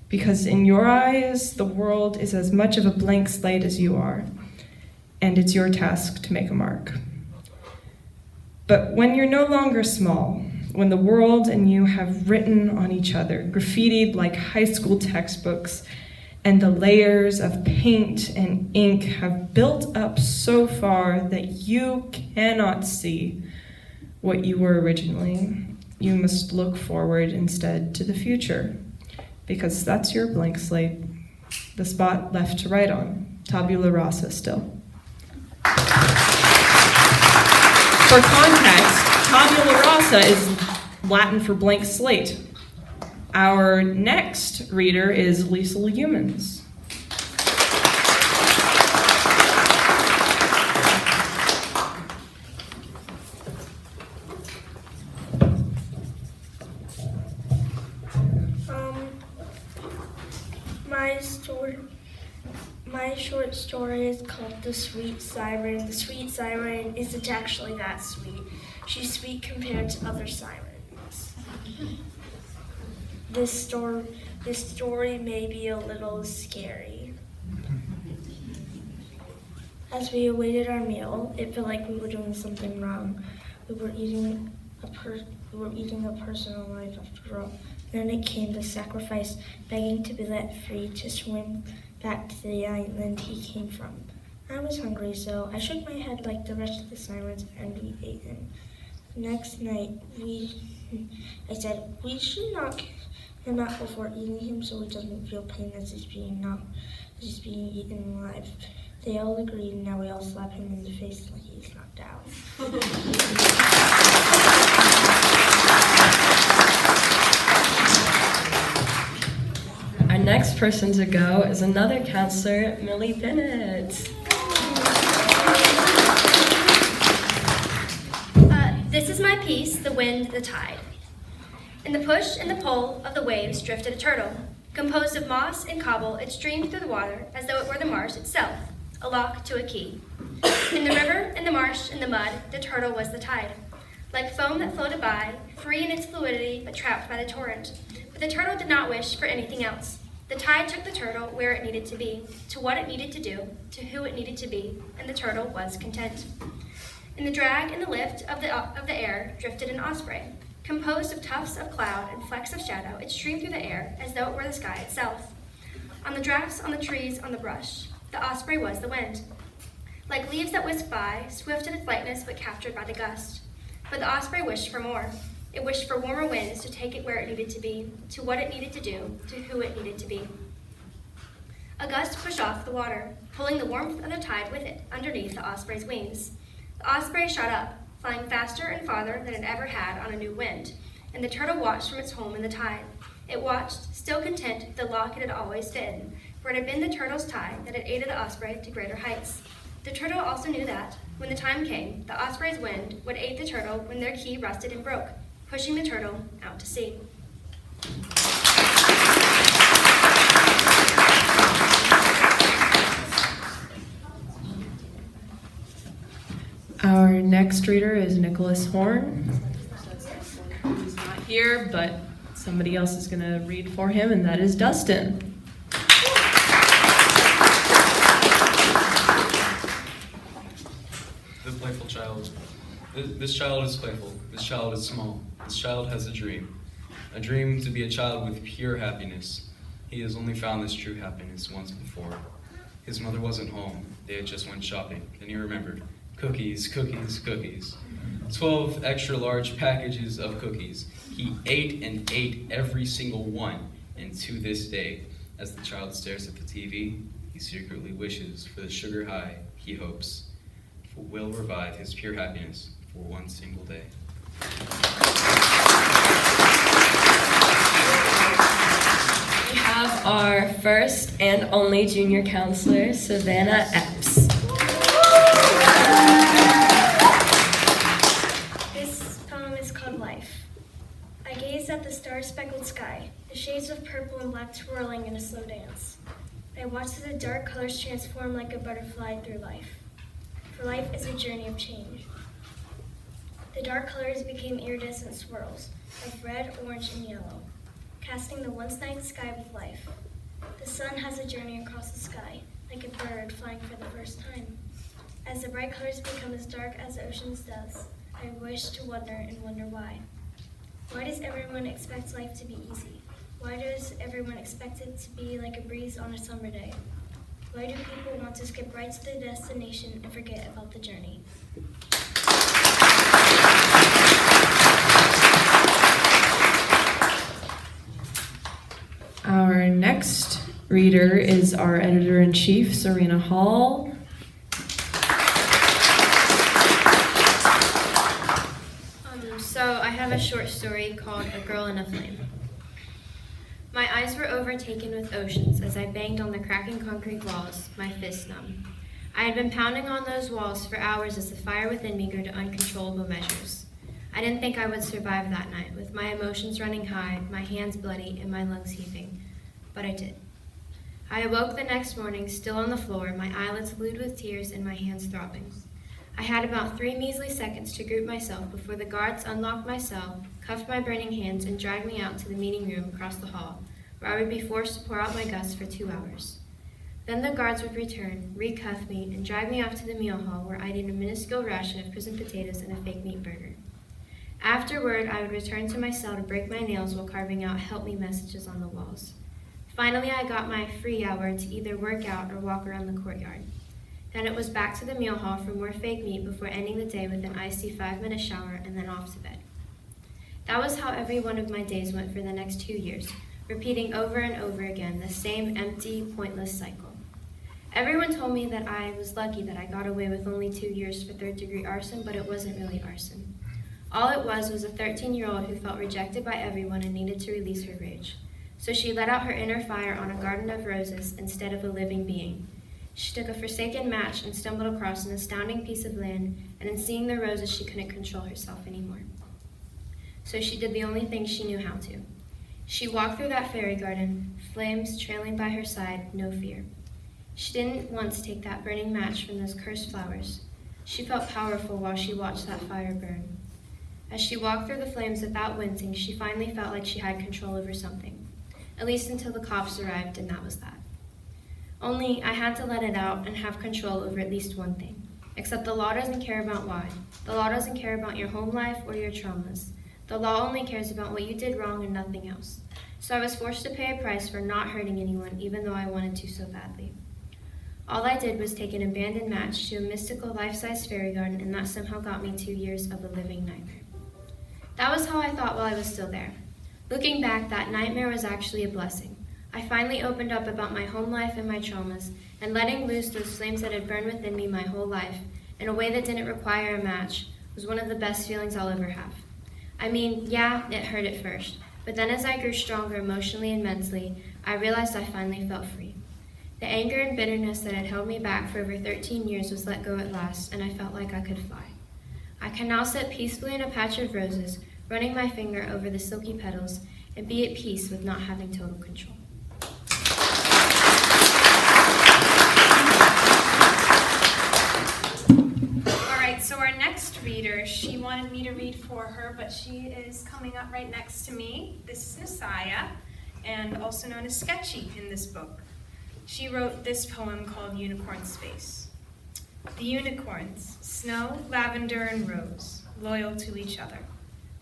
because in your eyes, the world is as much of a blank slate as you are, and it's your task to make a mark. But when you're no longer small, when the world and you have written on each other, graffitied like high school textbooks, and the layers of paint and ink have built up so far that you cannot see what you were originally, you must look forward instead to the future, because that's your blank slate, the spot left to write on, tabula rasa still. For context, tabula rasa is Latin for blank slate. Our next reader is Liesl Humans. My short story is called The Sweet Siren. The sweet siren isn't actually that sweet. She's sweet compared to other sirens. This story may be a little scary. As we awaited our meal, it felt like we were doing something wrong. We were eating a personal life after all. Then it came to sacrifice, begging to be let free to swim back to the island he came from. I was hungry, so I shook my head like the rest of the sirens, and we ate him. Next night, I said, we should knock him out before eating him so he doesn't feel pain as he's being eaten alive. They all agreed, and now we all slap him in the face like he's knocked out. Our next person to go is another counselor, Millie Bennett. This is my piece, The Wind, the Tide. In the push and the pull of the waves drifted a turtle. Composed of moss and cobble, it streamed through the water as though it were the marsh itself, a lock to a key. In the river, in the marsh, in the mud, the turtle was the tide. Like foam that floated by, free in its fluidity but trapped by the torrent. But the turtle did not wish for anything else. The tide took the turtle where it needed to be, to what it needed to do, to who it needed to be, and the turtle was content. In the drag and the lift of the air drifted an osprey. Composed of tufts of cloud and flecks of shadow, it streamed through the air as though it were the sky itself. On the drafts, on the trees, on the brush, the osprey was the wind. Like leaves that whisked by, swift in its lightness but captured by the gust. But the osprey wished for more. It wished for warmer winds to take it where it needed to be, to what it needed to do, to who it needed to be. A gust pushed off the water, pulling the warmth of the tide with it underneath the osprey's wings. The osprey shot up, flying faster and farther than it ever had on a new wind, and the turtle watched from its home in the tide. It watched, still content with the lock it had always fit in, for it had been the turtle's tide that had aided the osprey to greater heights. The turtle also knew that, when the time came, the osprey's wind would aid the turtle when their key rusted and broke, pushing the turtle out to sea. Our next reader is Nicholas Horn. He's not here, but somebody else is going to read for him, and that is Dustin. The playful child. This child is playful. This child is small. This child has a dream to be a child with pure happiness. He has only found this true happiness once before. His mother wasn't home. They had just went shopping. Then he remembered. Cookies, cookies, cookies. 12 extra large packages of cookies. He ate and ate every single one. And to this day, as the child stares at the TV, he secretly wishes for the sugar high he hopes will revive his pure happiness for one single day. We have our first and only junior counselor, Savannah Epps. This poem is called Life. I gazed at the star-speckled sky, the shades of purple and black twirling in a slow dance. I watched as the dark colors transform like a butterfly through life. For life is a journey of change. The dark colors became iridescent swirls of red, orange, and yellow, casting the once night sky with life. The sun has a journey across the sky, like a bird flying for the first time. As the bright colors become as dark as the ocean's depths, I wish to wonder and wonder why. Why does everyone expect life to be easy? Why does everyone expect it to be like a breeze on a summer day? Why do people want to skip right to the destination and forget about the journey? Our next reader is our editor-in-chief, Serena Hall. So I have a short story called A Girl in a Flame. My eyes were overtaken with oceans as I banged on the cracking concrete walls, my fists numb. I had been pounding on those walls for hours as the fire within me grew to uncontrollable measures. I didn't think I would survive that night, with my emotions running high, my hands bloody, and my lungs heaving. But I did. I awoke the next morning, still on the floor, my eyelids glued with tears and my hands throbbing. I had about 3 measly seconds to group myself before the guards unlocked my cell, cuffed my burning hands, and dragged me out to the meeting room across the hall, where I would be forced to pour out my guts for 2 hours. Then the guards would return, recuff me, and drag me off to the meal hall, where I'd eat a minuscule ration of prison potatoes and a fake meat burger. Afterward, I would return to my cell to break my nails while carving out help me messages on the walls. Finally, I got my free hour to either work out or walk around the courtyard. Then it was back to the meal hall for more fake meat before ending the day with an icy 5-minute shower and then off to bed. That was how every one of my days went for the next 2 years, repeating over and over again the same empty, pointless cycle. Everyone told me that I was lucky that I got away with only 2 years for third-degree arson, but it wasn't really arson. All it was a 13-year-old who felt rejected by everyone and needed to release her rage. So she let out her inner fire on a garden of roses instead of a living being. She took a forsaken match and stumbled across an astounding piece of land, and in seeing the roses, she couldn't control herself anymore. So she did the only thing she knew how to. She walked through that fairy garden, flames trailing by her side, no fear. She didn't once take that burning match from those cursed flowers. She felt powerful while she watched that fire burn. As she walked through the flames without wincing, she finally felt like she had control over something, at least until the cops arrived, and that was that. Only I had to let it out and have control over at least one thing. Except the law doesn't care about why. The law doesn't care about your home life or your traumas. The law only cares about what you did wrong and nothing else. So I was forced to pay a price for not hurting anyone, even though I wanted to so badly. All I did was take an abandoned match to a mystical life-size fairy garden, and that somehow got me 2 years of a living nightmare. That was how I thought while I was still there. Looking back, that nightmare was actually a blessing. I finally opened up about my home life and my traumas, and letting loose those flames that had burned within me my whole life, in a way that didn't require a match, was one of the best feelings I'll ever have. I mean, yeah, it hurt at first, but then as I grew stronger emotionally and mentally, I realized I finally felt free. The anger and bitterness that had held me back for over 13 years was let go at last, and I felt like I could fly. I can now sit peacefully in a patch of roses, running my finger over the silky petals, and be at peace with not having total control. All right, so our next reader, she wanted me to read for her, but she is coming up right next to me. This is Nasaya, and also known as Sketchy in this book. She wrote this poem called Unicorn Space. The unicorns, snow, lavender, and rose, loyal to each other.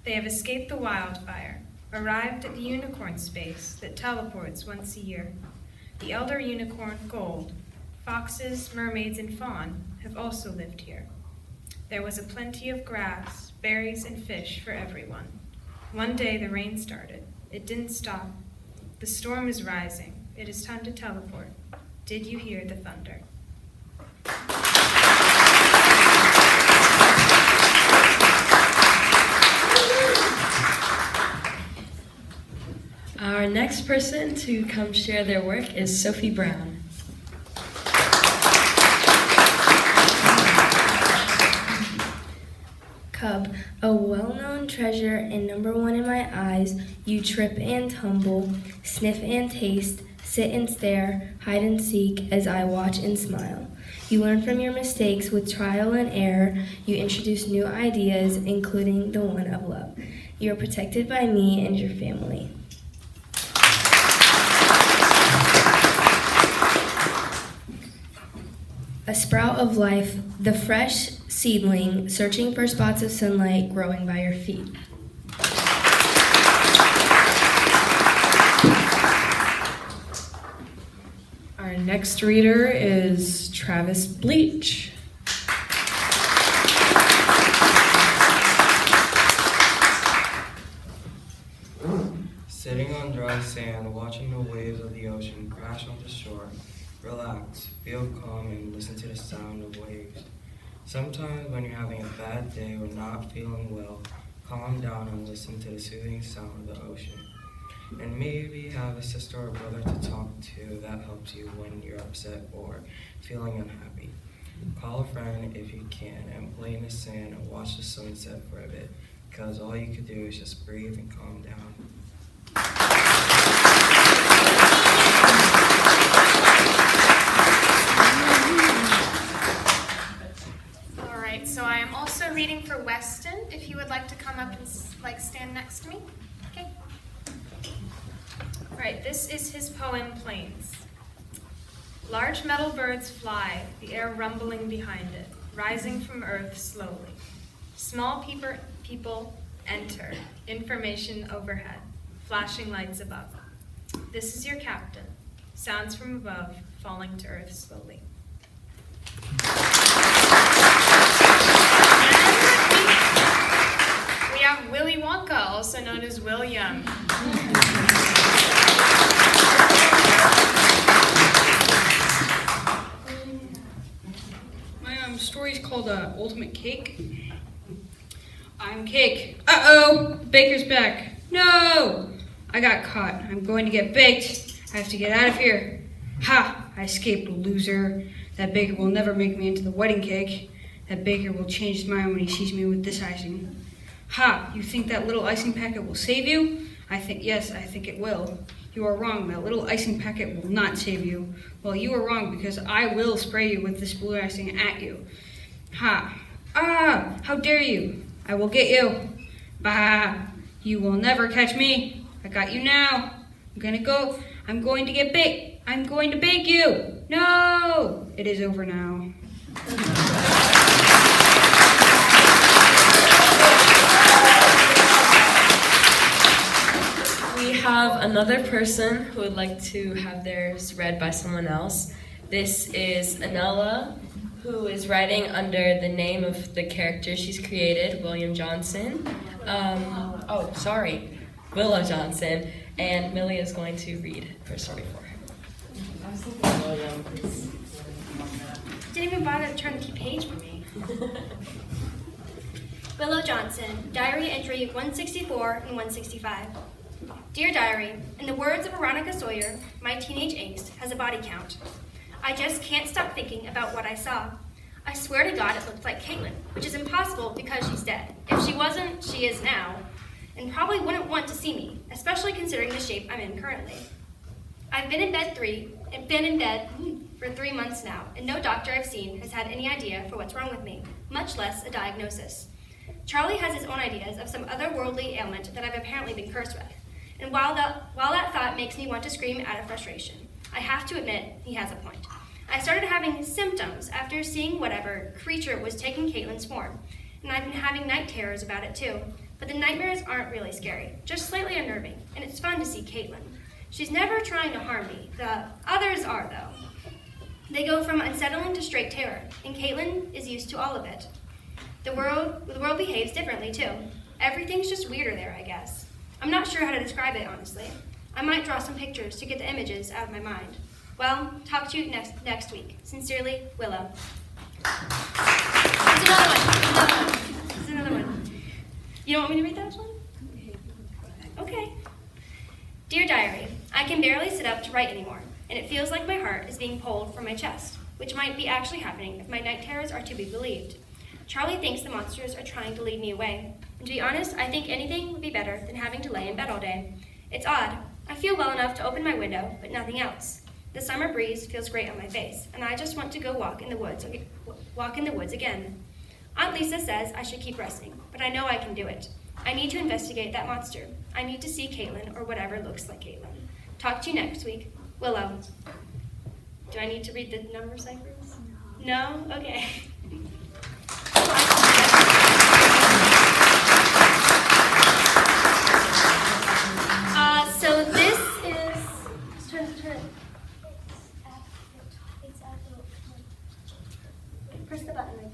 They have escaped the wildfire, arrived at the unicorn space that teleports once a year. The elder unicorn, Gold, foxes, mermaids, and fawn have also lived here. There was a plenty of grass, berries, and fish for everyone. One day the rain started. It didn't stop. The storm is rising. It is time to teleport. Did you hear the thunder? Our next person to come share their work is Sophie Brown. Cub, a well-known treasure and number one in my eyes, you trip and tumble, sniff and taste, sit and stare, hide and seek as I watch and smile. You learn from your mistakes with trial and error. You introduce new ideas, including the one of love. You are protected by me and your family. A sprout of life, the fresh seedling, searching for spots of sunlight growing by your feet. Our next reader is Travis Bleach. Sitting on dry sand, watching the waves of the ocean crash onto shore, relax, feel calm, and listen to the sound of waves. Sometimes when you're having a bad day or not feeling well, calm down and listen to the soothing sound of the ocean. And maybe have a sister or brother to talk to that helps you when you're upset or feeling unhappy. Call a friend if you can and play in the sand and watch the sunset for a bit, because all you could do is just breathe and calm down. All right, so I am also reading for Weston, if you would like to come up and stand next to me. Okay. All right, this is his poem, Plains. Large metal birds fly, the air rumbling behind it, rising from earth slowly. Small people enter, information overhead, flashing lights above. This is your captain, sounds from above, falling to earth slowly. We have Willy Wonka, also known as William. My story is called Ultimate Cake. I'm Cake. Uh-oh, the baker's back. No! I got caught. I'm going to get baked. I have to get out of here. Ha! I escaped, loser. That baker will never make me into the wedding cake. That baker will change his mind when he sees me with this icing. Ha! You think that little icing packet will save you? Yes, I think it will. You are wrong. That little icing packet will not save you. Well, you are wrong because I will spray you with this blue icing at you. Ha! Ah! How dare you! I will get you. Bah! You will never catch me. I got you now. I'm going to get baked. I'm going to bake you. No! It is over now. We have another person who would like to have theirs read by someone else. This is Anella, who is writing under the name of the character she's created, William Johnson. Willow Johnson. And Millie is going to read her story for her. Didn't even bother to turn the page for me. Willow Johnson, Diary Entry 164 and 165. Dear Diary, in the words of Veronica Sawyer, my teenage angst has a body count. I just can't stop thinking about what I saw. I swear to God it looked like Caitlin, which is impossible because she's dead. If she wasn't, she is now. and probably wouldn't want to see me, especially considering the shape I'm in currently. I've been in bed for 3 months now, and no doctor I've seen has had any idea for what's wrong with me, much less a diagnosis. Charlie has his own ideas of some otherworldly ailment that I've apparently been cursed with, and while that thought makes me want to scream out of frustration, I have to admit he has a point. I started having symptoms after seeing whatever creature was taking Caitlin's form, and I've been having night terrors about it too. But the nightmares aren't really scary, just slightly unnerving, and it's fun to see Caitlin. She's never trying to harm me. The others are, though. They go from unsettling to straight terror, and Caitlin is used to all of it. The world behaves differently too. Everything's just weirder there, I guess. I'm not sure how to describe it, honestly. I might draw some pictures to get the images out of my mind. Well, talk to you next week. Sincerely, Willow. There's another one. You don't want me to read that one? Okay. Dear Diary, I can barely sit up to write anymore, and it feels like my heart is being pulled from my chest, which might be actually happening if my night terrors are to be believed. Charlie thinks the monsters are trying to lead me away, and to be honest, I think anything would be better than having to lay in bed all day. It's odd. I feel well enough to open my window, but nothing else. The summer breeze feels great on my face, and I just want to go walk in the woods again. Aunt Lisa says I should keep resting, but I know I can do it. I need to investigate that monster. I need to see Caitlin, or whatever looks like Caitlin. Talk to you next week. Willow. Do I need to read the number ciphers? No? Okay. So this is, turn. Press the button.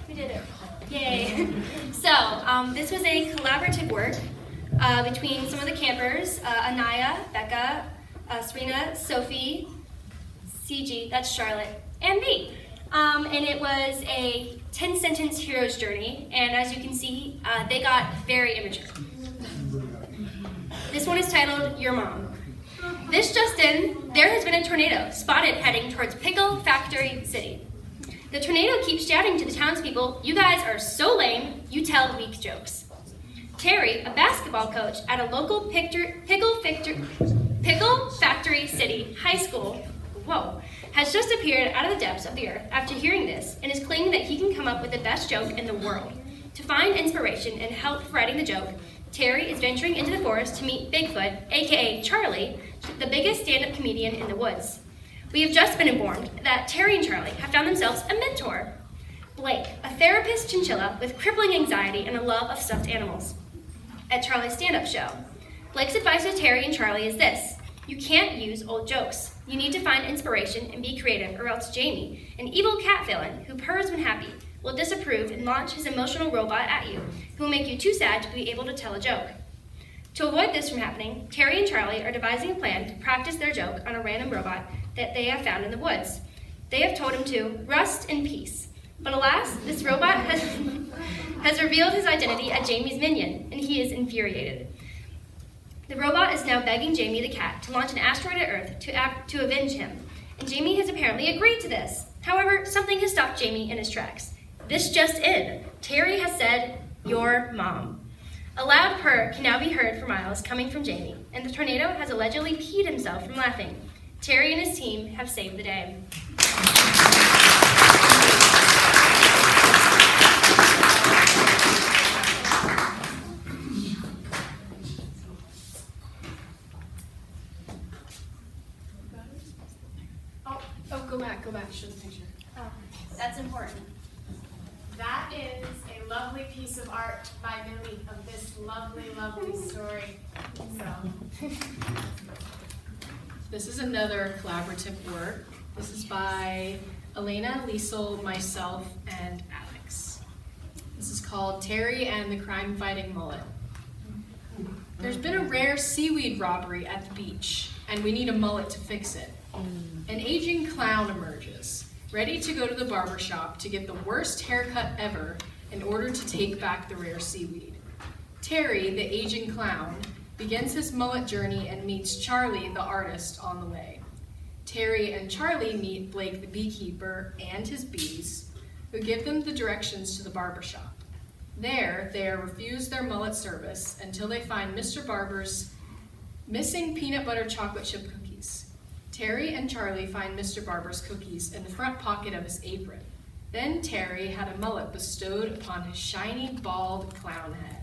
We did it. Yay. So this was a collaborative work between some of the campers, Anaya, Becca, Serena, Sophie, CG, that's Charlotte, and me. And it was a 10-sentence hero's journey, and as you can see, they got very immature. This one is titled Your Mom. This just in, there has been a tornado spotted heading towards Pickle Factory City. The tornado keeps shouting to the townspeople, "You guys are so lame, you tell weak jokes." Terry, a basketball coach at a local Pickle Factory City High School, has just appeared out of the depths of the earth after hearing this and is claiming that he can come up with the best joke in the world. To find inspiration and help writing the joke, Terry is venturing into the forest to meet Bigfoot, aka Charlie, the biggest stand-up comedian in the woods. We have just been informed that Terry and Charlie have found themselves a mentor. Blake, a therapist chinchilla with crippling anxiety and a love of stuffed animals. At Charlie's stand-up show, Blake's advice to Terry and Charlie is this: you can't use old jokes. You need to find inspiration and be creative, or else Jamie, an evil cat villain who purrs when happy, will disapprove and launch his emotional robot at you, who will make you too sad to be able to tell a joke. To avoid this from happening, Terry and Charlie are devising a plan to practice their joke on a random robot that they have found in the woods. They have told him to rust in peace. But alas, this robot has revealed his identity as Jamie's minion, and he is infuriated. The robot is now begging Jamie the cat to launch an asteroid at Earth to avenge him, and Jamie has apparently agreed to this. However, something has stopped Jamie in his tracks. This just in. Terry has said, "Your mom." A loud purr can now be heard for miles coming from Jamie, and the tornado has allegedly peed himself from laughing. Terry and his team have saved the day. Go back, show the picture. Oh, that's important. That is a lovely piece of art by Millie of this lovely, lovely story. So, this is another collaborative work. This is by Elena, Liesel, myself, and Alex. This is called Terry and the Crime-Fighting Mullet. There's been a rare seaweed robbery at the beach, and we need a mullet to fix it. An aging clown emerges, ready to go to the barber shop to get the worst haircut ever in order to take back the rare seaweed. Terry, the aging clown, begins his mullet journey and meets Charlie, the artist, on the way. Terry and Charlie meet Blake the beekeeper and his bees, who give them the directions to the barber shop. There, they are refused their mullet service until they find Mr. Barber's missing peanut butter chocolate chip cookies. Terry and Charlie find Mr. Barber's cookies in the front pocket of his apron. Then Terry had a mullet bestowed upon his shiny, bald clown head.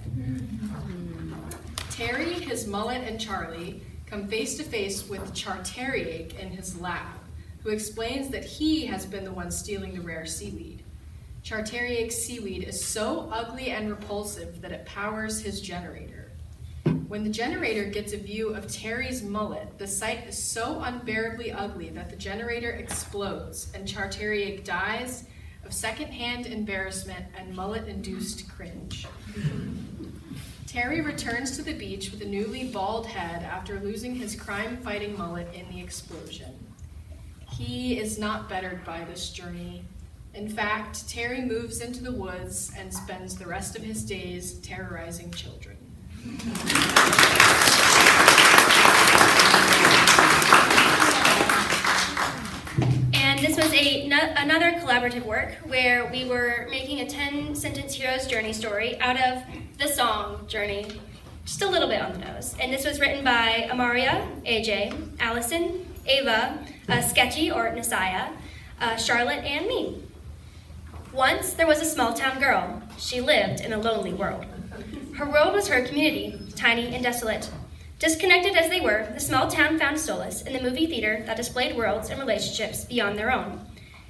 Terry, his mullet, and Charlie come face to face with Charteriac in his lab, who explains that he has been the one stealing the rare seaweed. Charteriac's seaweed is so ugly and repulsive that it powers his generator. When the generator gets a view of Terry's mullet, the sight is so unbearably ugly that the generator explodes and Charteriac dies of secondhand embarrassment and mullet-induced cringe. Terry returns to the beach with a newly bald head after losing his crime-fighting mullet in the explosion. He is not bettered by this journey. In fact, Terry moves into the woods and spends the rest of his days terrorizing children. And this was another collaborative work where we were making a 10-sentence hero's journey story out of the song Journey, just a little bit on the nose. And this was written by Amaria, AJ, Allison, Ava, Sketchy or Nasaya, Charlotte, and me. Once there was a small-town girl. She lived in a lonely world. Her world was her community, tiny and desolate. Disconnected as they were, the small town found solace in the movie theater that displayed worlds and relationships beyond their own.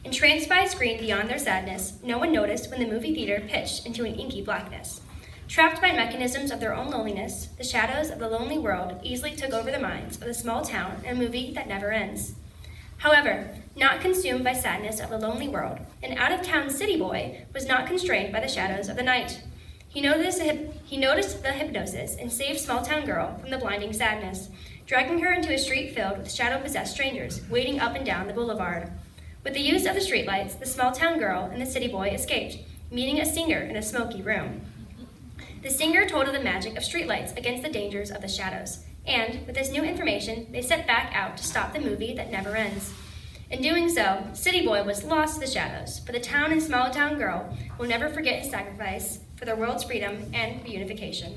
Entranced by a screen beyond their sadness, no one noticed when the movie theater pitched into an inky blackness. Trapped by mechanisms of their own loneliness, the shadows of the lonely world easily took over the minds of the small town in a movie that never ends. However, not consumed by sadness of the lonely world, an out-of-town city boy was not constrained by the shadows of the night. He noticed the hypnosis and saved small-town girl from the blinding sadness, dragging her into a street filled with shadow-possessed strangers waiting up and down the boulevard. With the use of the streetlights, the small-town girl and the city boy escaped, meeting a singer in a smoky room. The singer told of the magic of streetlights against the dangers of the shadows, and with this new information, they set back out to stop the movie that never ends. In doing so, City Boy was lost to the shadows, but the town and small town girl will never forget his sacrifice for the world's freedom and reunification.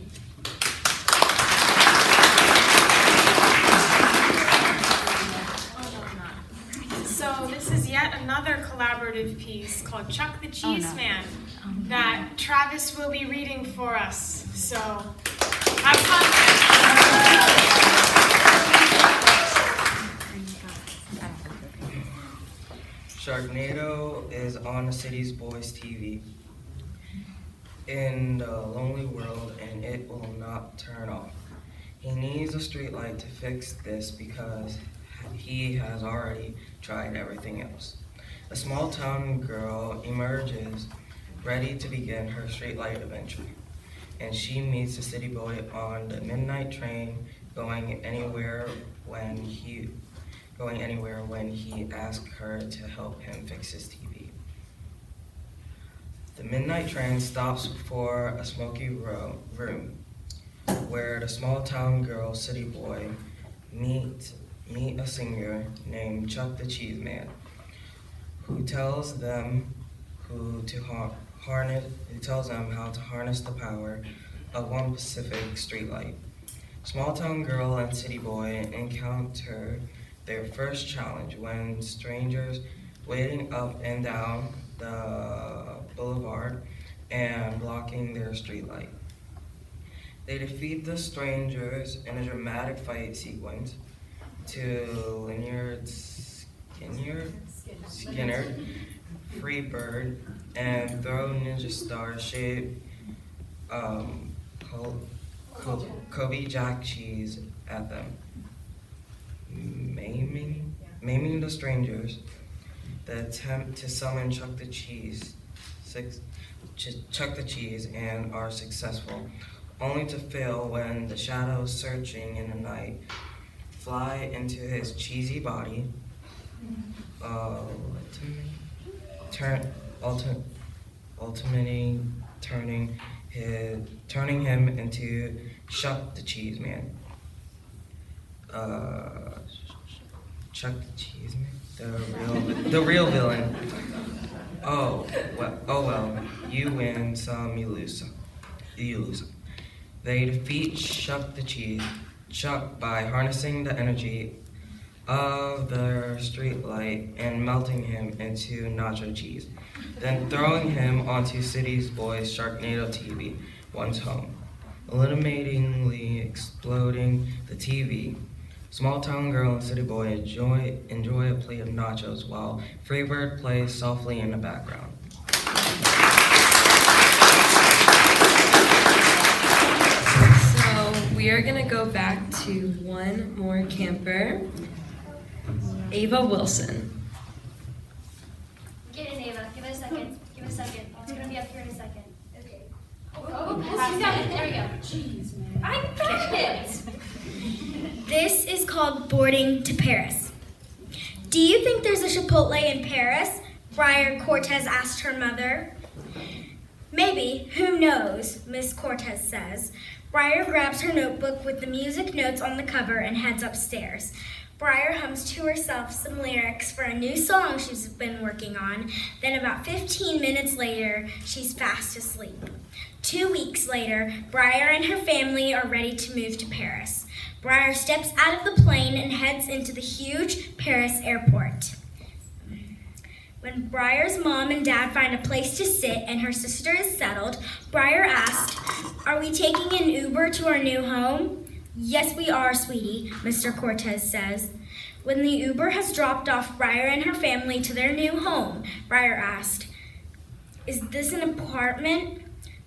So this is yet another collaborative piece called Chuck the Cheese Man that Travis will be reading for us. So have fun. Sharknado is on the City's Boys TV in the lonely world, and it will not turn off. He needs a streetlight to fix this because he has already tried everything else. A small town girl emerges, ready to begin her streetlight adventure, and she meets the city boy on the midnight train, going anywhere when he asks her to help him fix his TV. The midnight train stops before a smoky room where the small town girl city boy meet a singer named Chuck the Cheese Man, who tells them how to harness the power of one Pacific streetlight. Small town girl and city boy encounter their first challenge when strangers waiting up and down the boulevard and blocking their streetlight. They defeat the strangers in a dramatic fight sequence to Lynyrd Skynyrd, Freebird, and throw Ninja Star-shaped Kobe Jack cheese at them. Maiming the strangers, the attempt to summon Chuck the Cheese and are successful, only to fail when the shadows searching in the night fly into his cheesy body, ultimately turning him into Chuck the Cheese Man. Chuck the Cheese Man? The real villain. Oh well, you win some, you lose some. They defeat Chuck by harnessing the energy of their street light and melting him into nacho cheese, then throwing him onto City's Boys Sharknado TV, one's home, eliminatingly exploding the TV. Small town girl and city boy enjoy a plate of nachos while Freebird plays softly in the background. So we are gonna go back to one more camper, Ava Wilson. Get in, Ava. Give it a second. It's gonna be up here in a second. Okay. Oh, you got it. There we go. Jeez, man. I got it! This is called Boarding to Paris. Do you think there's a Chipotle in Paris? Briar Cortez asked her mother. Maybe, who knows, Miss Cortez says. Briar grabs her notebook with the music notes on the cover and heads upstairs. Briar hums to herself some lyrics for a new song she's been working on. Then about 15 minutes later, she's fast asleep. 2 weeks later, Briar and her family are ready to move to Paris. Briar steps out of the plane and heads into the huge Paris airport. When Briar's mom and dad find a place to sit and her sister is settled, Briar asks, "Are we taking an Uber to our new home?" "Yes, we are, sweetie," Mr. Cortez says. When the Uber has dropped off Briar and her family to their new home, Briar asked, "Is this an apartment?"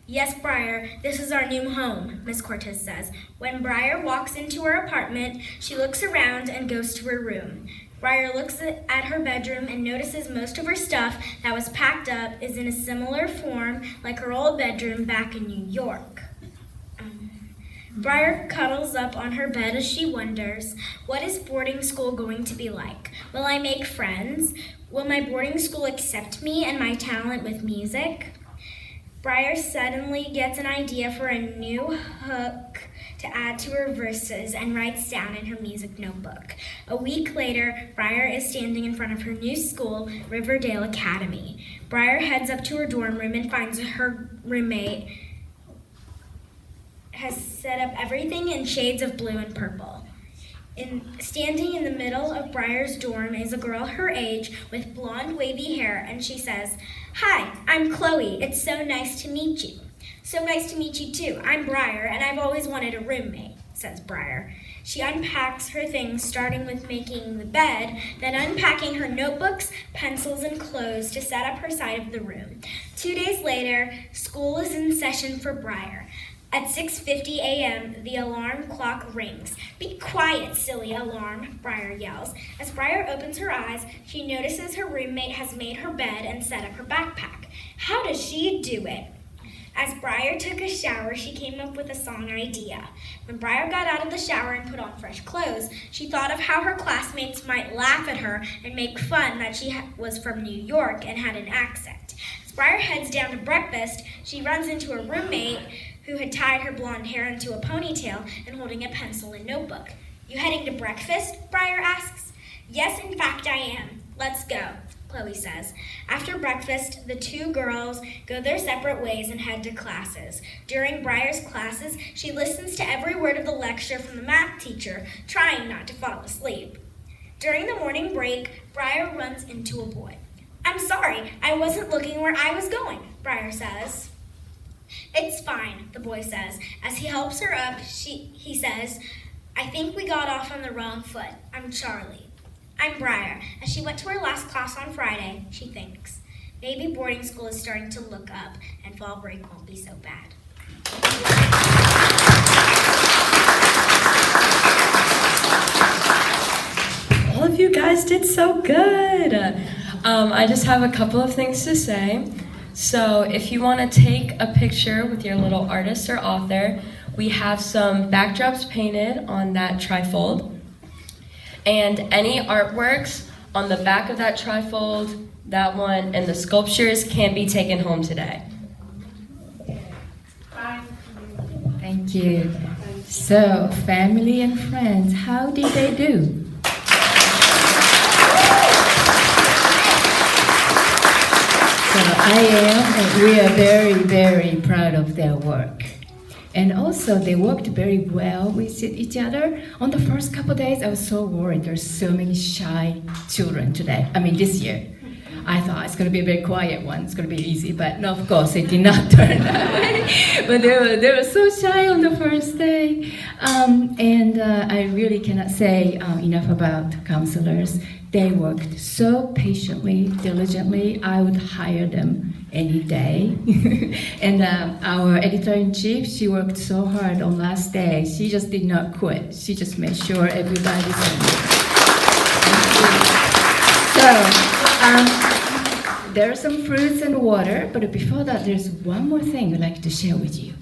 "Yes, Briar, this is our new home," Miss Cortez says. When Briar walks into her apartment, she looks around and goes to her room. Briar looks at her bedroom and notices most of her stuff that was packed up is in a similar form like her old bedroom back in New York. Briar cuddles up on her bed as she wonders, what is boarding school going to be like? Will I make friends? Will my boarding school accept me and my talent with music? Briar suddenly gets an idea for a new hook to add to her verses and writes down in her music notebook. A week later, Briar is standing in front of her new school, Riverdale Academy. Briar heads up to her dorm room and finds her roommate has set up everything in shades of blue and purple. Standing in the middle of Briar's dorm is a girl her age with blonde wavy hair, and she says, "Hi, I'm Chloe. It's so nice to meet you." "So nice to meet you too. I'm Briar, and I've always wanted a roommate," says Briar. She unpacks her things, starting with making the bed, then unpacking her notebooks, pencils, and clothes to set up her side of the room. 2 days later, school is in session for Briar. At 6:50 a.m., the alarm clock rings. "Be quiet, silly alarm," Briar yells. As Briar opens her eyes, she notices her roommate has made her bed and set up her backpack. How does she do it? As Briar took a shower, she came up with a song idea. When Briar got out of the shower and put on fresh clothes, she thought of how her classmates might laugh at her and make fun that she was from New York and had an accent. As Briar heads down to breakfast, she runs into her roommate, who had tied her blonde hair into a ponytail and holding a pencil and notebook. "You heading to breakfast?" Briar asks. "Yes, in fact I am. Let's go," Chloe says. After breakfast, the two girls go their separate ways and head to classes. During Briar's classes, she listens to every word of the lecture from the math teacher, trying not to fall asleep. During the morning break, Briar runs into a boy. "I'm sorry, I wasn't looking where I was going," Briar says. "It's fine," the boy says. As he helps her up, he says, "I think we got off on the wrong foot. I'm Charlie." "I'm Briar." As she went to her last class on Friday, she thinks, maybe boarding school is starting to look up and fall break won't be so bad. All of you guys did so good. I just have a couple of things to say. So if you want to take a picture with your little artist or author, we have some backdrops painted on that trifold. And any artworks on the back of that trifold, that one, and the sculptures can be taken home today. Thank you. So, family and friends, how did they do? I am, and we are very, very proud of their work. And also, they worked very well with each other. On the first couple of days, I was so worried. There's so many shy children this year. I thought it's going to be a very quiet one. It's going to be easy, but no, of course, it did not turn that way. But they were so shy on the first day. I really cannot say enough about counselors. They worked so patiently, diligently. I would hire them any day. And our editor-in-chief, she worked so hard on last day. She just did not quit. She just made sure everybody's on. So, there are some fruits and water, but before that, there's one more thing I'd like to share with you.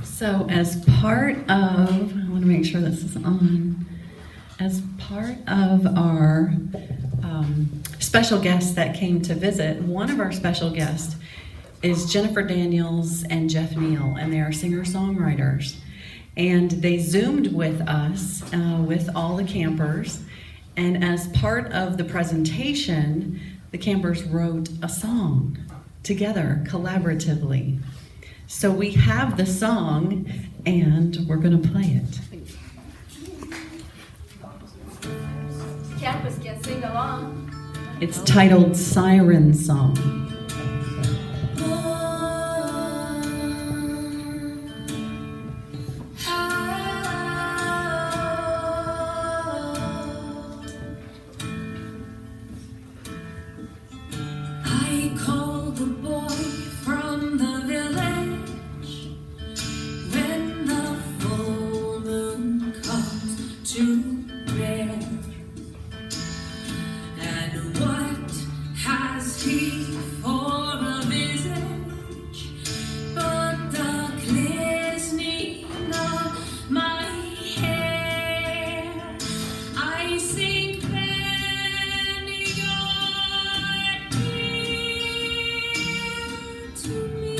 So as part of, I want to make sure this is on, as part of our special guests that came to visit, one of our special guests is Jennifer Daniels and Jeff Neal, and they are singer-songwriters. And they Zoomed with us, with all the campers, and as part of the presentation, the campers wrote a song together, collaboratively. So we have the song, and we're going to play it. Campers can sing along. It's titled Siren Song. I called the boy from the village when the full moon comes to bear. And what has he for a visage but the glistening of my hair? I sink then your ear to me.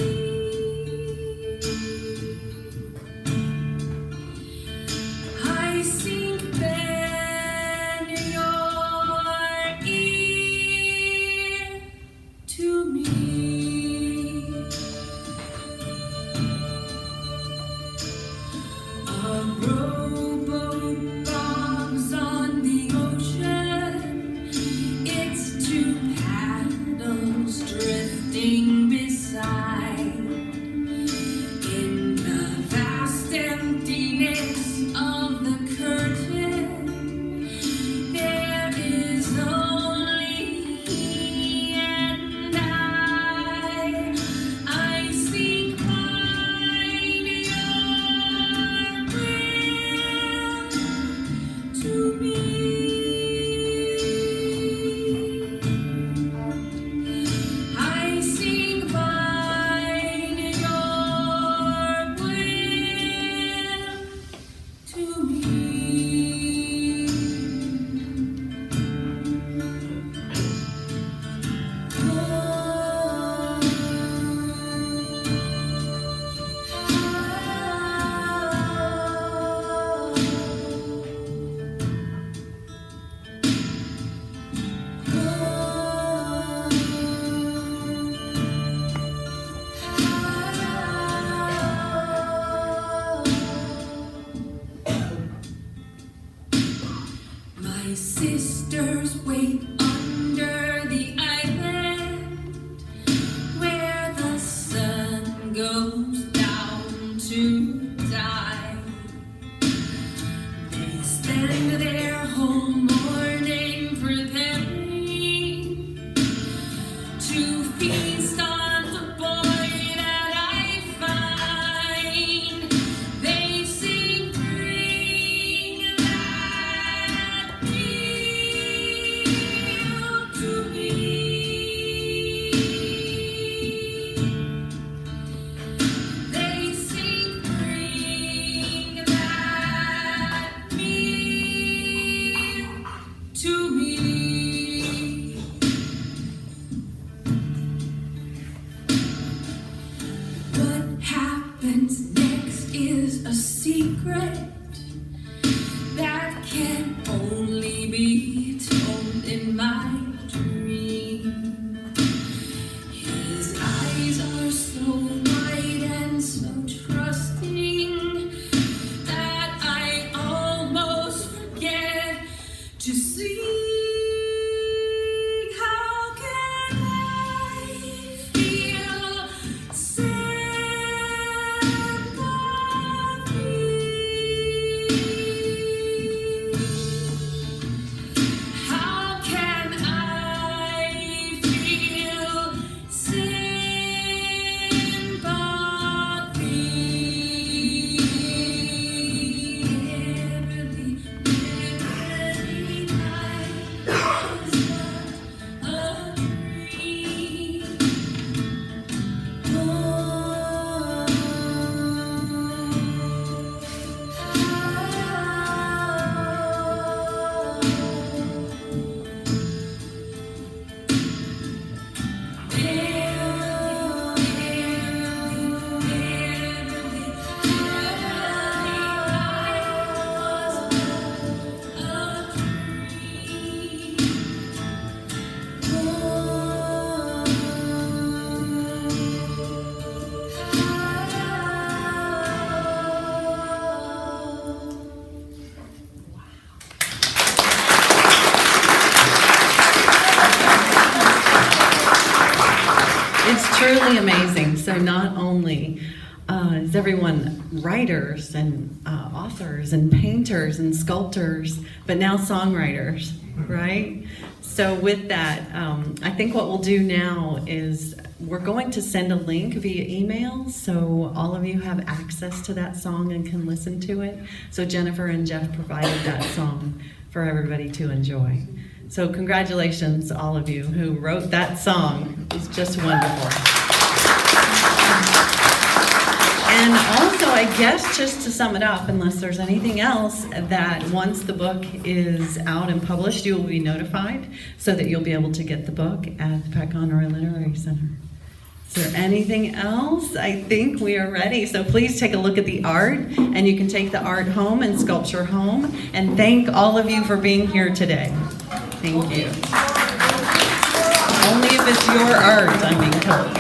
I sink then your ear to me. A rowboat bobs on the ocean. It's two paddles drifting beside. In the vast emptiness of the curtain, there is only he and I. I sink behind your will to me. I sink behind your will to me. My sisters wait under the island where the sun goes down to die. They spend their whole morning preparing to feast on the boy that I find. They sing, bring that meal to me. They sing, bring that meal to me. truly amazing. So not only is everyone writers and authors and painters and sculptors, but now songwriters, right? So with that, I think what we'll do now is we're going to send a link via email so all of you have access to that song and can listen to it. So Jennifer and Jeff provided that song for everybody to enjoy. So congratulations, all of you who wrote that song. It's just wonderful. And also, I guess, just to sum it up, unless there's anything else, that once the book is out and published, you will be notified so that you'll be able to get the book at the Pat Conroy Literary Center. Is there anything else? I think we are ready. So please take a look at the art, and you can take the art home and sculpture home. And thank all of you for being here today. Thank you. Only if it's your art, I'm being told.